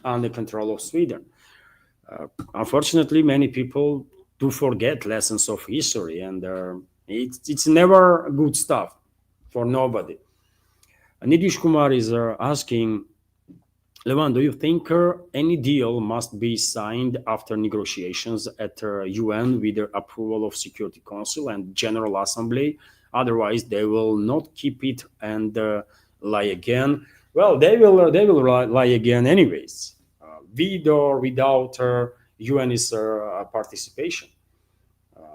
[SPEAKER 1] under control of Sweden. Unfortunately, many people do forget lessons of history, and it's never good stuff for nobody. Nidish Kumar is asking, Levan, do you think any deal must be signed after negotiations at UN with the approval of Security Council and General Assembly? Otherwise, they will not keep it and lie again. Well, they will lie again anyways, with or without UN's participation.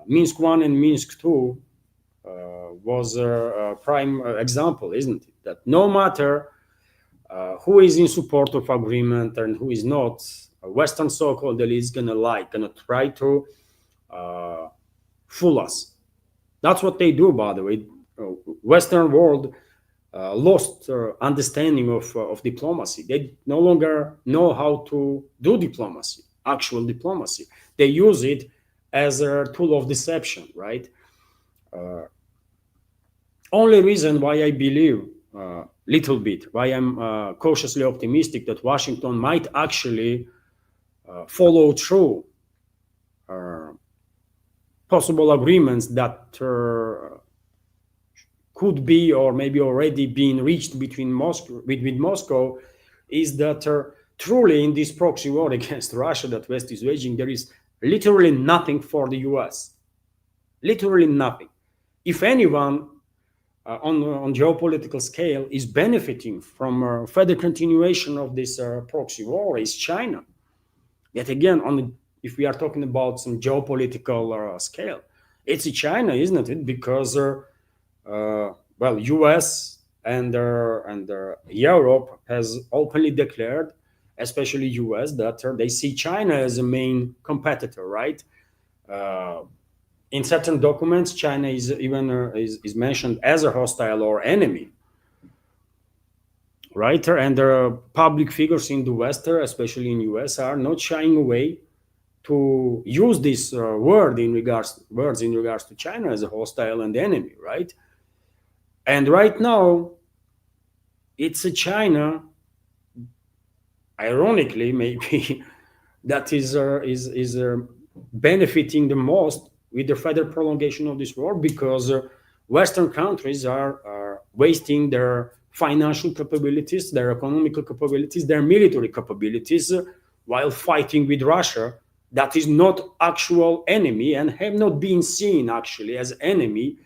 [SPEAKER 1] Minsk One and Minsk Two was a prime example, isn't it? That no matter who is in support of agreement and who is not, Western so-called elite is gonna try to fool us. That's what they do, by the way. Western world lost understanding of diplomacy. They no longer know how to do diplomacy, actual diplomacy. They use it as a tool of deception, right? Only reason why I believe little bit, why I'm cautiously optimistic that Washington might actually follow through possible agreements that could be or maybe already been reached between Moscow with Moscow, is that truly in this proxy war against Russia that West is waging, there is literally nothing for the US. Literally nothing. If anyone on geopolitical scale is benefiting from further continuation of this proxy war is China. Yet again, if we are talking about some geopolitical scale, it's China, isn't it? Because well, US and Europe has openly declared, especially US, that they see China as a main competitor, right? In certain documents, China is even is mentioned as a hostile or enemy, right? And public figures in the West, especially in US, are not shying away to use this words in regards to China as a hostile and enemy, right? And right now, it's a China, ironically, maybe that is benefiting the most with the further prolongation of this war, because Western countries are wasting their financial capabilities, their economical capabilities, their military capabilities while fighting with Russia, that is not actual enemy and have not been seen actually as enemy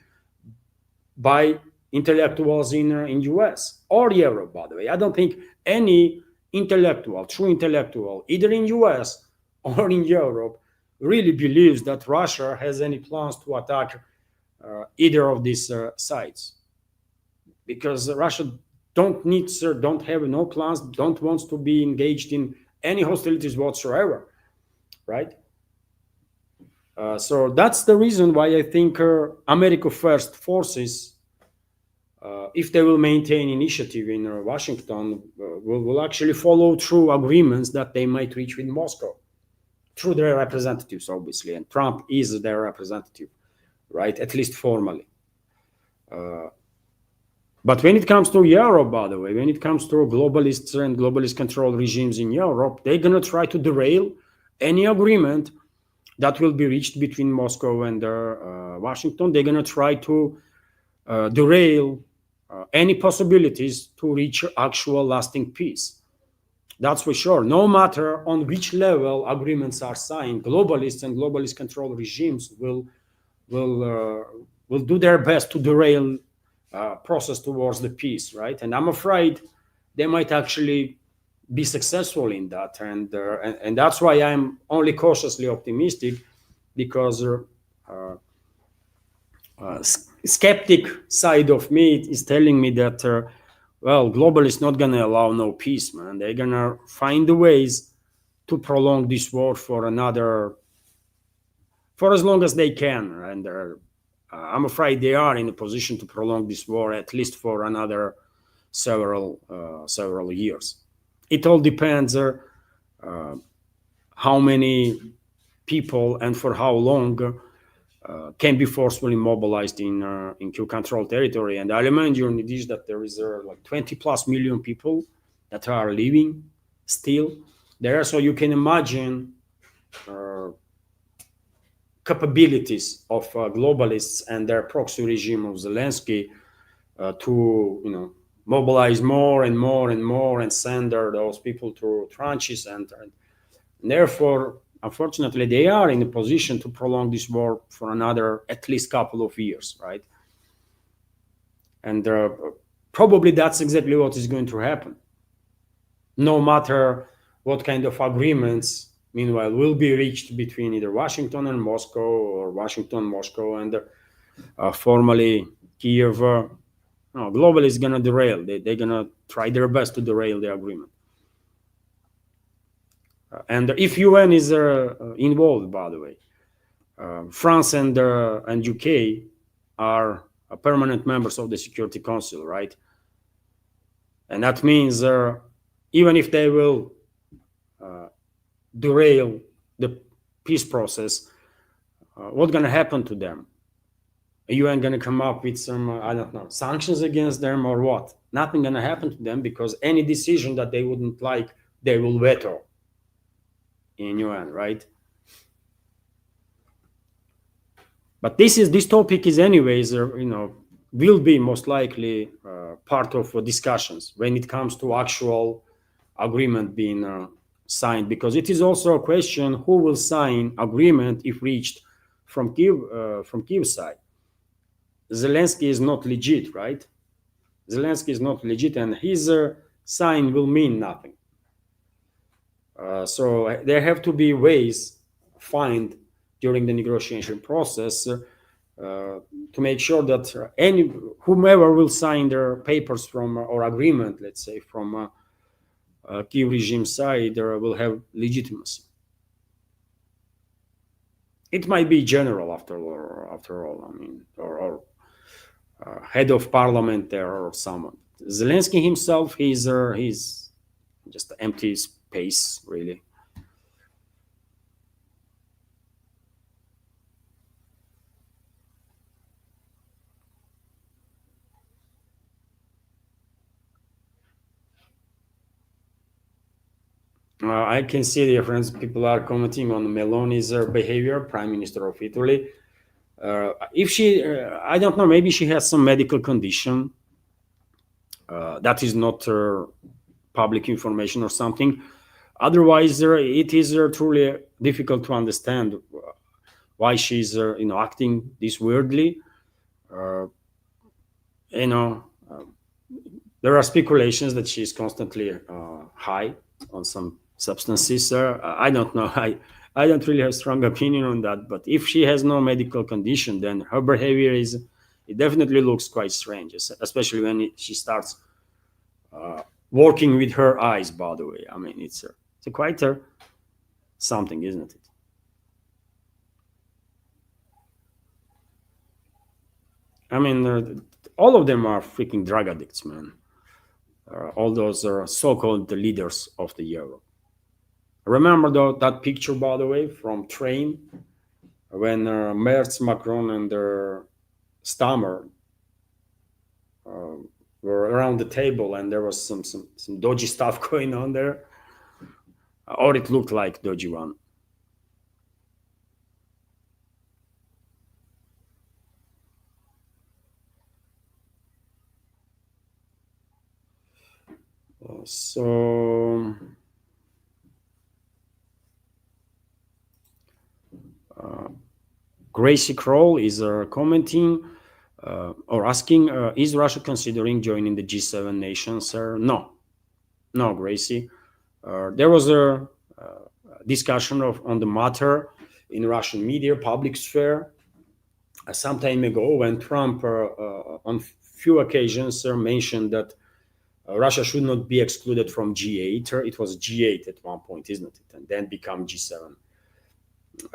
[SPEAKER 1] by intellectuals in US or Europe, by the way. I don't think any intellectual, true intellectual, either in US or in Europe, really believes that Russia has any plans to attack either of these sides, because Russia don't have no plans, don't want to be engaged in any hostilities whatsoever, right? So that's the reason why I think America First forces, if they will maintain initiative in Washington, will actually follow through agreements that they might reach with Moscow through their representatives, obviously, and Trump is their representative, right? At least formally. But when it comes to Europe, by the way, when it comes to globalists and globalist control regimes in Europe, they're going to try to derail any agreement that will be reached between Moscow and Washington. They're going to try to derail any possibilities to reach actual lasting peace. That's for sure. No matter on which level agreements are signed, globalists and globalist control regimes will do their best to derail process towards the peace, right? And I'm afraid they might actually be successful in that, and that's why I'm only cautiously optimistic, because skeptic side of me is telling me that well, global is not going to allow no peace, man. They're going to find the ways to prolong this war for as long as they can. And I'm afraid they are in a position to prolong this war at least for another several years. It all depends how many people and for how long can be forcefully mobilized in Q-controlled territory. And I remind you on this that there is like 20 plus million people that are living still there. So you can imagine capabilities of globalists and their proxy regime of Zelensky to mobilize more and more and more and send those people to trenches, and therefore, unfortunately, they are in a position to prolong this war for another at least couple of years, right? And probably that's exactly what is going to happen. No matter what kind of agreements, meanwhile, will be reached between either Washington and Moscow, or Washington, Moscow, and formally Kiev. No, globally is going to derail. They're going to try their best to derail the agreement. And if UN is involved, by the way, France and UK are permanent members of the Security Council, right? And that means even if they will derail the peace process, what's going to happen to them? Are you going to come up with some, I don't know, sanctions against them or what? Nothing going to happen to them, because any decision that they wouldn't like, they will veto in UN, right? But this topic is anyways, will be most likely part of discussions when it comes to actual agreement being signed, because it is also a question who will sign agreement if reached from Kyiv side. Zelensky is not legit, right? Zelensky is not legit, and his sign will mean nothing. So there have to be ways find during the negotiation process to make sure that whomever will sign their papers from or agreement, let's say, from Kyiv regime side, will have legitimacy. It might be general after all. I mean, or head of parliament there or someone. Zelensky himself, he's just empty space, really. I can see the difference. People are commenting on Meloni's behavior, Prime Minister of Italy. If she, I don't know, maybe she has some medical condition that is not public information or something. Otherwise, it is truly difficult to understand why she's acting this weirdly. There are speculations that she's constantly high on some substances. I don't know. I don't really have a strong opinion on that. But if she has no medical condition, then her behavior it definitely looks quite strange, especially when she starts working with her eyes. By the way, I mean it's quite something, isn't it? I mean, all of them are freaking drug addicts, man. All those are so-called the leaders of the Euro. Remember that picture, by the way, from train when Merz, Macron, and Stammer were around the table, and there was some dodgy stuff going on there, or it looked like dodgy one. So Gracie Kroll is commenting or asking, is Russia considering joining the G7 nations? No, Gracie. There was a discussion on the matter in Russian media, public sphere, some time ago, when Trump on few occasions mentioned that Russia should not be excluded from G8. It was G8 at one point, isn't it? And then become G7.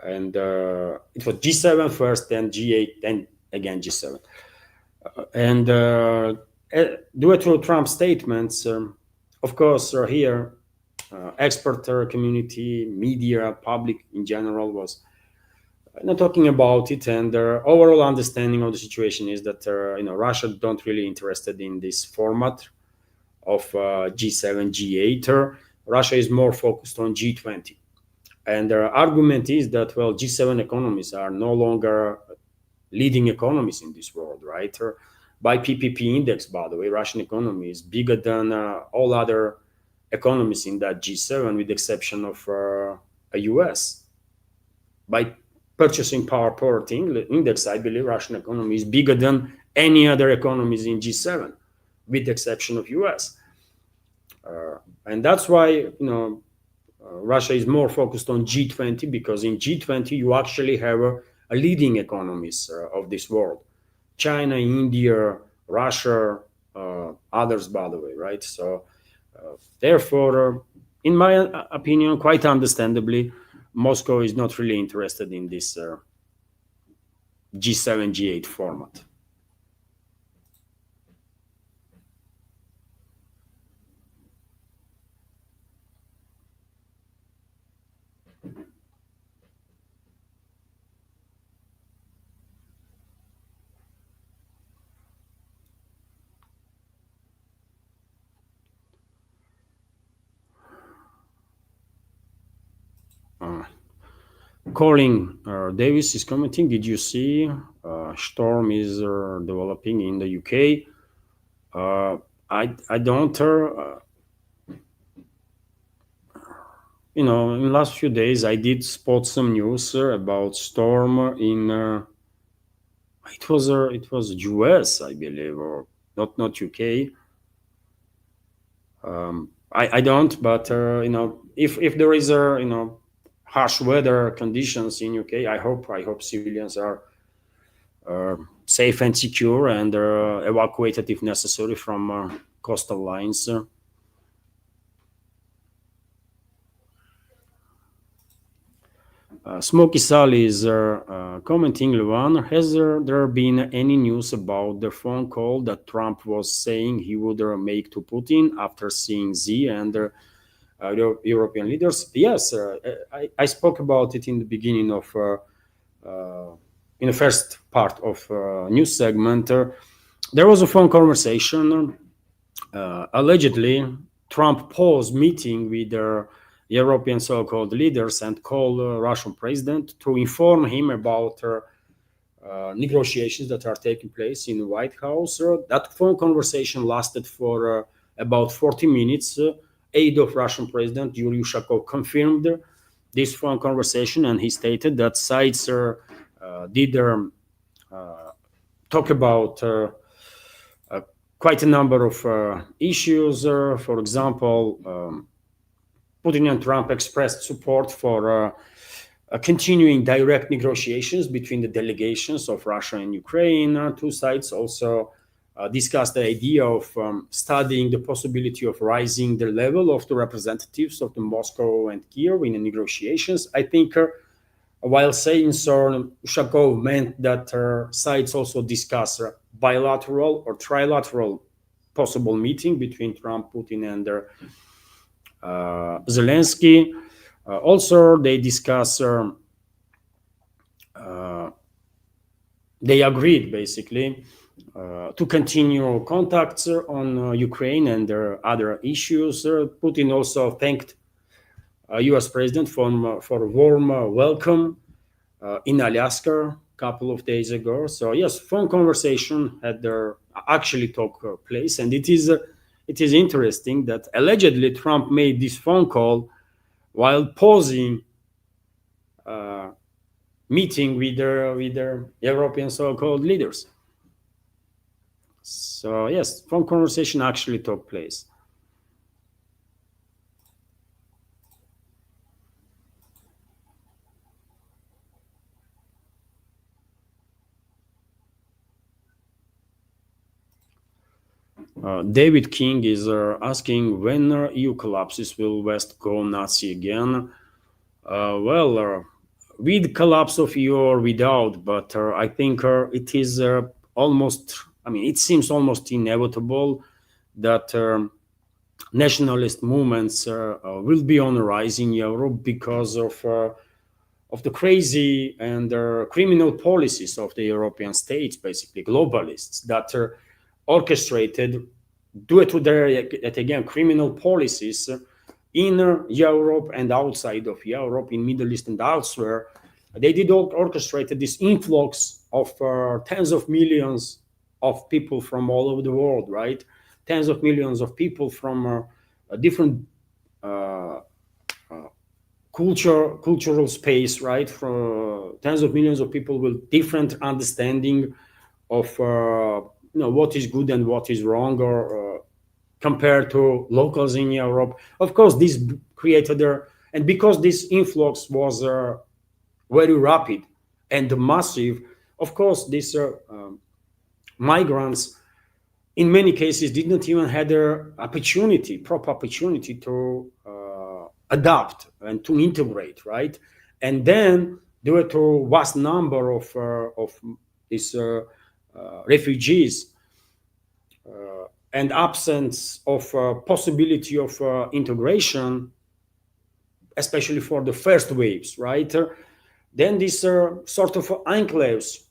[SPEAKER 1] And it was G7 first, then G8, then again G7. And due to Trump's statements, of course, here, expert community, media, public in general was not talking about it. And their overall understanding of the situation is that Russia don't really interested in this format of G7, G8, Russia is more focused on G20. And their argument is that, well, G7 economies are no longer leading economies in this world, right? By PPP index, by the way, Russian economy is bigger than all other economies in that G7, with the exception of a US. By purchasing power parity index, I believe Russian economy is bigger than any other economies in G7, with the exception of US. And that's why, Russia is more focused on G20, because in G20 you actually have a leading economies of this world: China, India, Russia, others, by the way, right? So therefore, in my opinion, quite understandably, Moscow is not really interested in this G7, G8 format. Colin Davis is commenting, did you see storm is developing in the UK? I don't. In last few days, I did spot some news about storm in. It was US, I believe, or not UK. I don't, but if there is a harsh weather conditions in UK, I hope civilians are safe and secure and evacuated if necessary from coastal lines. Smoky Sally is commenting, Levan, has there been any news about the phone call that Trump was saying he would make to Putin after seeing Z and European leaders? Yes, I spoke about it in the beginning of, in the first part of news segment. There was a phone conversation. Allegedly, Trump paused meeting with their European so-called leaders and called Russian president to inform him about negotiations that are taking place in the White House. That phone conversation lasted for about 40 minutes. Aide of Russian President Yuri Ushakov confirmed this phone conversation, and he stated that sides did talk about quite a number of issues. For example, Putin and Trump expressed support for continuing direct negotiations between the delegations of Russia and Ukraine. Two sides also discussed the idea of studying the possibility of raising the level of the representatives of the Moscow and Kiev in the negotiations. I think while saying so, Ushakov meant that sides also discuss bilateral or trilateral possible meeting between Trump, Putin, and Zelensky. Also, they discuss. They agreed basically to continue contacts on Ukraine and other issues. Putin also thanked U.S. President for a warm welcome in Alaska a couple of days ago. So yes, phone conversation had actually took place, and it is interesting that allegedly Trump made this phone call while pausing meeting with their European so-called leaders. So yes, phone conversation actually took place. David King is asking, when EU collapses, will West go Nazi again? With collapse of EU or without, but I think it is it seems almost inevitable that nationalist movements will be on the rise in Europe because of the crazy and criminal policies of the European states, basically globalists, that orchestrated, due to their, yet again, criminal policies, in Europe and outside of Europe, in Middle East and elsewhere, they did orchestrate this influx of tens of millions of people from all over the world, right? Tens of millions of people from different cultural space, right? From tens of millions of people with different understanding of what is good and what is wrong, or compared to locals in Europe. Of course, this created and because this influx was very rapid and massive, of course, these migrants in many cases didn't even have their proper opportunity to adapt and to integrate, right? And then due to vast number of these refugees and absence of possibility of integration, especially for the first waves, right? Then these sort of enclaves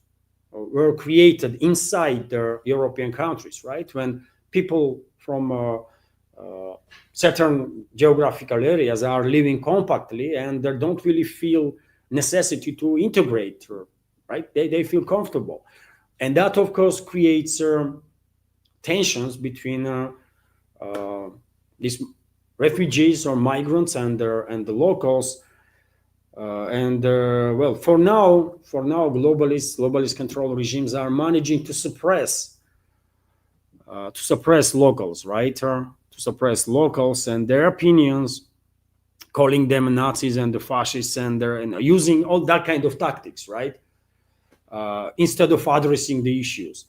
[SPEAKER 1] were created inside the European countries, right? When people from certain geographical areas are living compactly and they don't really feel necessity to integrate, right? They feel comfortable. And that, of course, creates tensions between these refugees or migrants and the locals. Well, for now, globalist control regimes are managing to suppress locals, right? To suppress locals and their opinions, calling them Nazis and the fascists, and using all that kind of tactics, right? Instead of addressing the issues.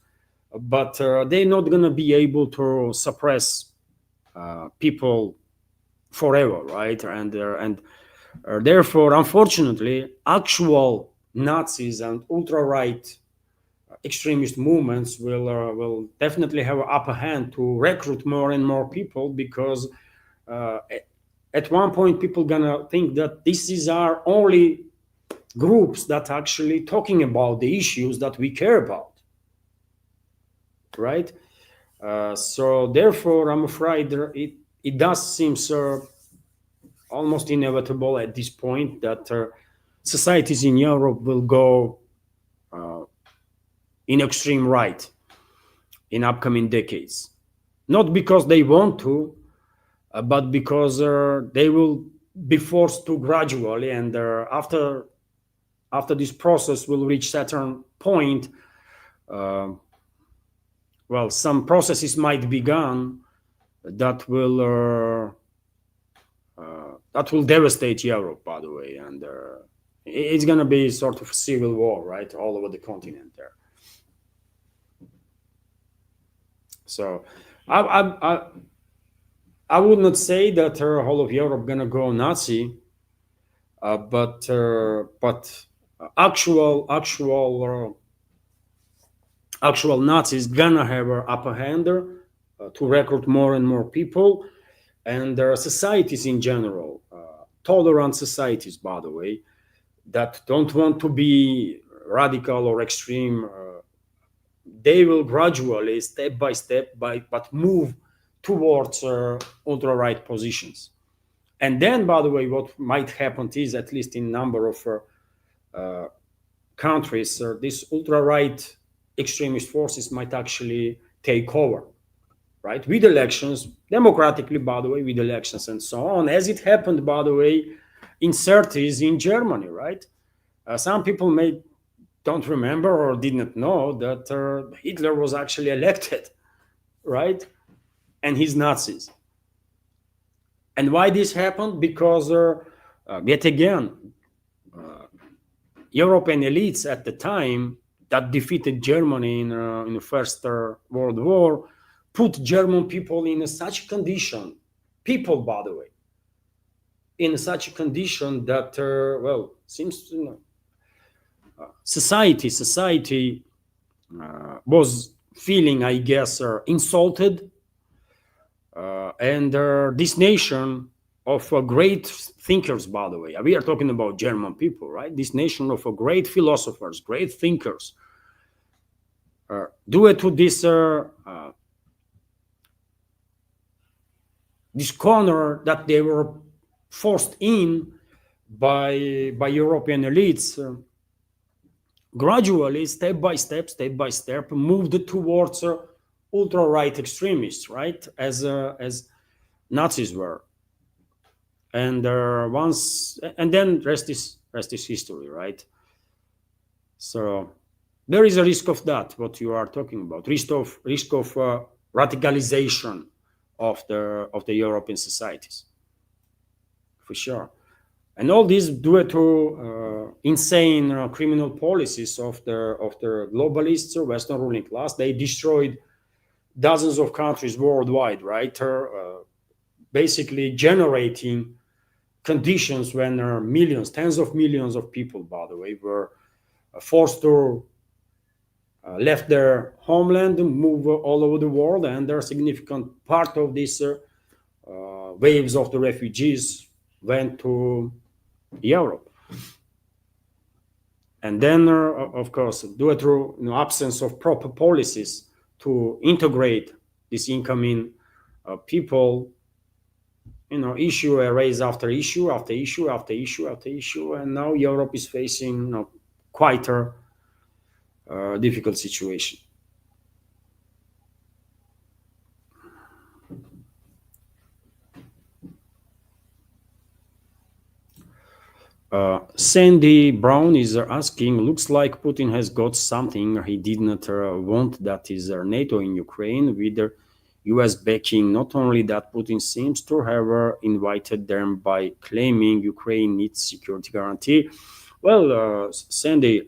[SPEAKER 1] But they're not going to be able to suppress people forever, right? And therefore, unfortunately, actual Nazis and ultra-right extremist movements will definitely have an upper hand to recruit more and more people, because at one point people gonna think that this is our only groups that actually talking about the issues that we care about, right? So therefore, I'm afraid it does seem almost inevitable at this point that societies in Europe will go in extreme right in upcoming decades. Not because they want to, but because they will be forced to gradually, and after this process will reach certain point, well, some processes might begun that will devastate Europe, by the way, and it's going to be sort of a civil war, right, all over the continent there. So I would not say that whole of Europe going to go Nazi, but actual Nazis gonna have an upper hand to recruit more and more people. And there are societies in general, tolerant societies, by the way, that don't want to be radical or extreme. They will gradually, step by step, but move towards ultra-right positions. And then, by the way, what might happen is, at least in a number of countries, these ultra-right extremist forces might actually take over, right? With elections, democratically, by the way, with elections and so on, as it happened, by the way, in 30s in Germany, right? Some people don't remember or didn't know that Hitler was actually elected, right? And his Nazis. And why this happened? Because, yet again, European elites at the time that defeated Germany in the First World War put German people in such condition, people, by the way, in such a condition that, well, seems to society was feeling, I guess, insulted, and this nation of great thinkers, by the way, we are talking about German people, right? This nation of great philosophers, great thinkers, due to this this corner that they were forced in by European elites, gradually, step by step, moved towards ultra-right extremists, right? As Nazis were, and then rest is history, right? So there is a risk of that, what you are talking about, risk of radicalization of the European societies, for sure. And all this due to insane criminal policies of the globalists or Western ruling class. They destroyed dozens of countries worldwide, right? Basically generating conditions when millions, tens of millions of people, by the way, were forced to left their homeland, move all over the world, and a significant part of these waves of the refugees went to Europe. And then, of course, due to absence of proper policies to integrate this incoming people, issue raise after issue after issue after issue after issue, and now Europe is facing quite a difficult situation. Sandy Brown is asking, looks like Putin has got something he did not want, that is NATO in Ukraine, with the US backing. Not only that, Putin seems to have invited them by claiming Ukraine needs security guarantee. Well, Sandy,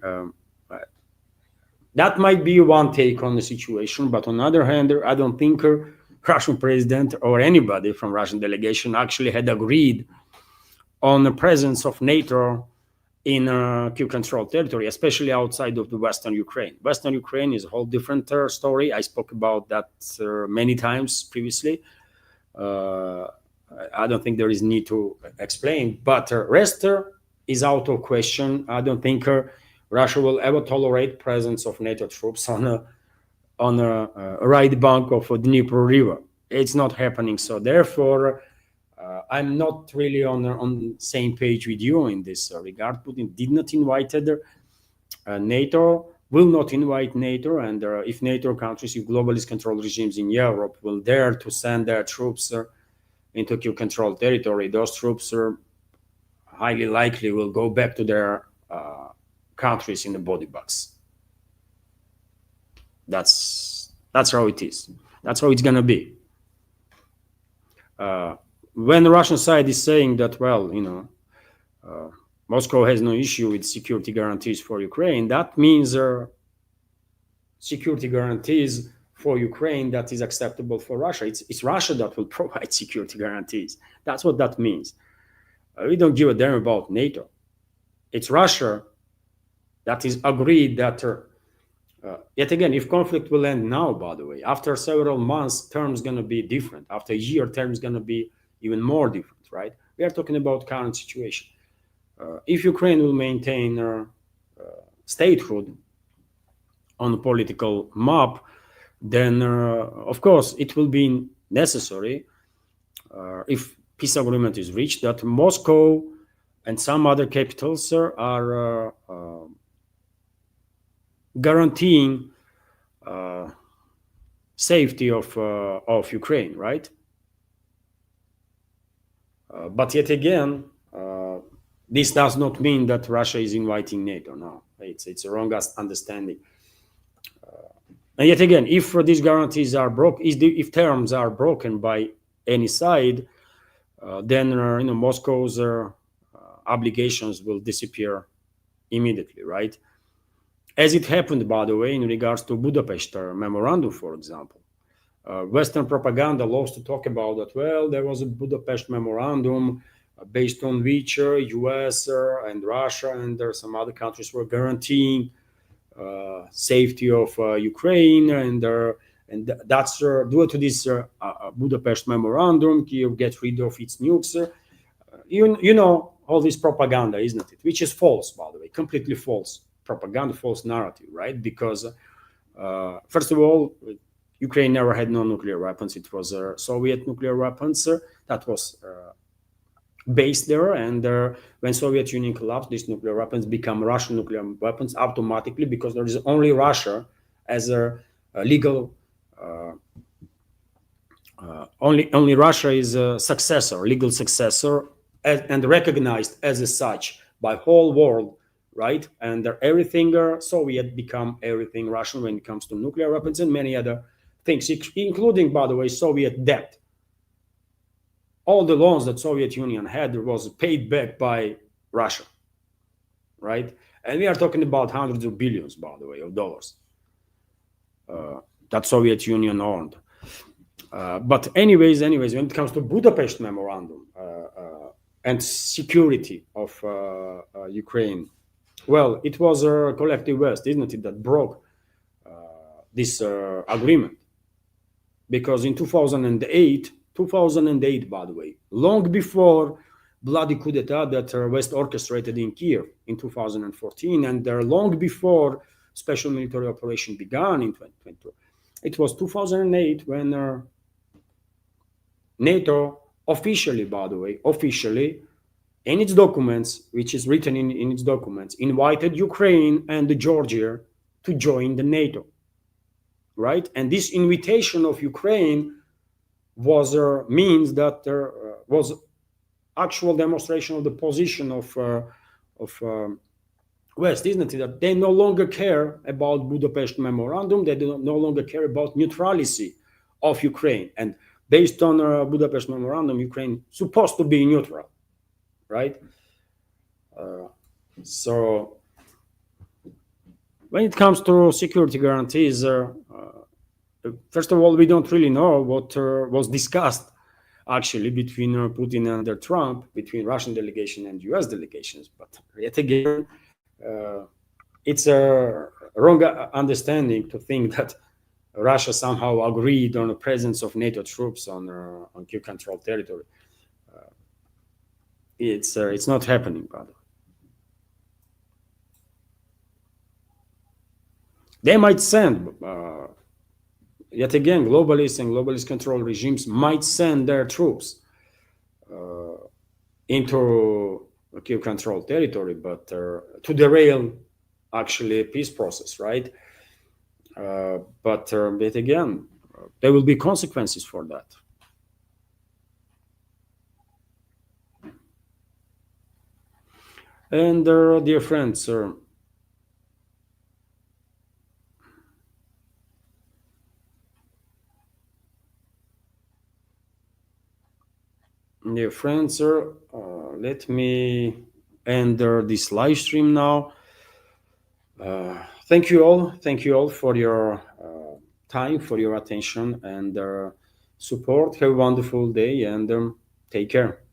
[SPEAKER 1] that might be one take on the situation, but on the other hand, I don't think Russian president or anybody from Russian delegation actually had agreed on the presence of NATO in Kiev-controlled territory, especially outside of the Western Ukraine. Western Ukraine is a whole different story. I spoke about that many times previously. I don't think there is need to explain, but rest is out of question. I don't think Russia will ever tolerate presence of NATO troops on a right bank of the Dnieper River. It's not happening. So therefore, I'm not really on the same page with you in this regard. Putin did not invite NATO, will not invite NATO, and if NATO countries, if globalist controlled regimes in Europe will dare to send their troops into Kiev-controlled territory, those troops highly likely will go back to their countries in the body bags. That's how it is. That's how it's gonna be. When the Russian side is saying that, well, Moscow has no issue with security guarantees for Ukraine, that means security guarantees for Ukraine that is acceptable for Russia. It's Russia that will provide security guarantees. That's what that means. We don't give a damn about NATO. It's Russia that is agreed that, yet again, if conflict will end now, by the way, after several months, terms going to be different. After a year, terms going to be even more different, right? We are talking about current situation. If Ukraine will maintain statehood on the political map, then of course it will be necessary, if peace agreement is reached, that Moscow and some other capitals are guaranteeing safety of Ukraine, right? But yet again, this does not mean that Russia is inviting NATO. No, it's a wrong understanding. And yet again, if these guarantees are broken, if terms are broken by any side, then Moscow's obligations will disappear immediately, right? As it happened, by the way, in regards to Budapest memorandum, for example. Western propaganda loves to talk about that. Well, there was a Budapest memorandum based on which US and Russia and some other countries were guaranteeing safety of Ukraine, and that's due to this Budapest memorandum, Kiev gets rid of its nukes. You know all this propaganda, isn't it? Which is false, by the way, completely false propaganda, false narrative, right? Because first of all, Ukraine never had no nuclear weapons. It was Soviet nuclear weapons that was based there. And when Soviet Union collapsed, these nuclear weapons become Russian nuclear weapons automatically, because there is only Russia as a legal. Only Russia is a successor, legal successor, and recognized as such by whole world, right? And everything Soviet become everything Russian when it comes to nuclear weapons and many other things, including, by the way, Soviet debt. All the loans that Soviet Union had was paid back by Russia, right? And we are talking about hundreds of billions, by the way, of dollars that Soviet Union owned. But anyways, when it comes to Budapest Memorandum and security of Ukraine, well, it was a collective West, isn't it, that broke this agreement. Because in 2008, by the way, long before bloody coup d'etat that West orchestrated in Kiev in 2014, and long before special military operation began in 2022, it was 2008 when NATO officially, by the way, in its documents, which is written in its documents, invited Ukraine and Georgia to join the NATO, right? And this invitation of Ukraine was means that there was actual demonstration of the position of West, isn't it? That they no longer care about Budapest Memorandum, they no longer care about neutrality of Ukraine. And based on Budapest Memorandum, Ukraine supposed to be neutral, right? So when it comes to security guarantees, first of all, we don't really know what was discussed actually between Putin and Trump, between Russian delegation and US delegations. But yet again, it's a wrong understanding to think that Russia somehow agreed on the presence of NATO troops on Kiev-controlled territory. It's not happening, by the way. They might send, yet again, globalists and globalist-controlled regimes might send their troops into Kiev-controlled territory, but to derail actually a peace process, right? But again, there will be consequences for that. And dear friends, let me end this live stream now. Thank you all for your time, for your attention and support. Have a wonderful day, and take care.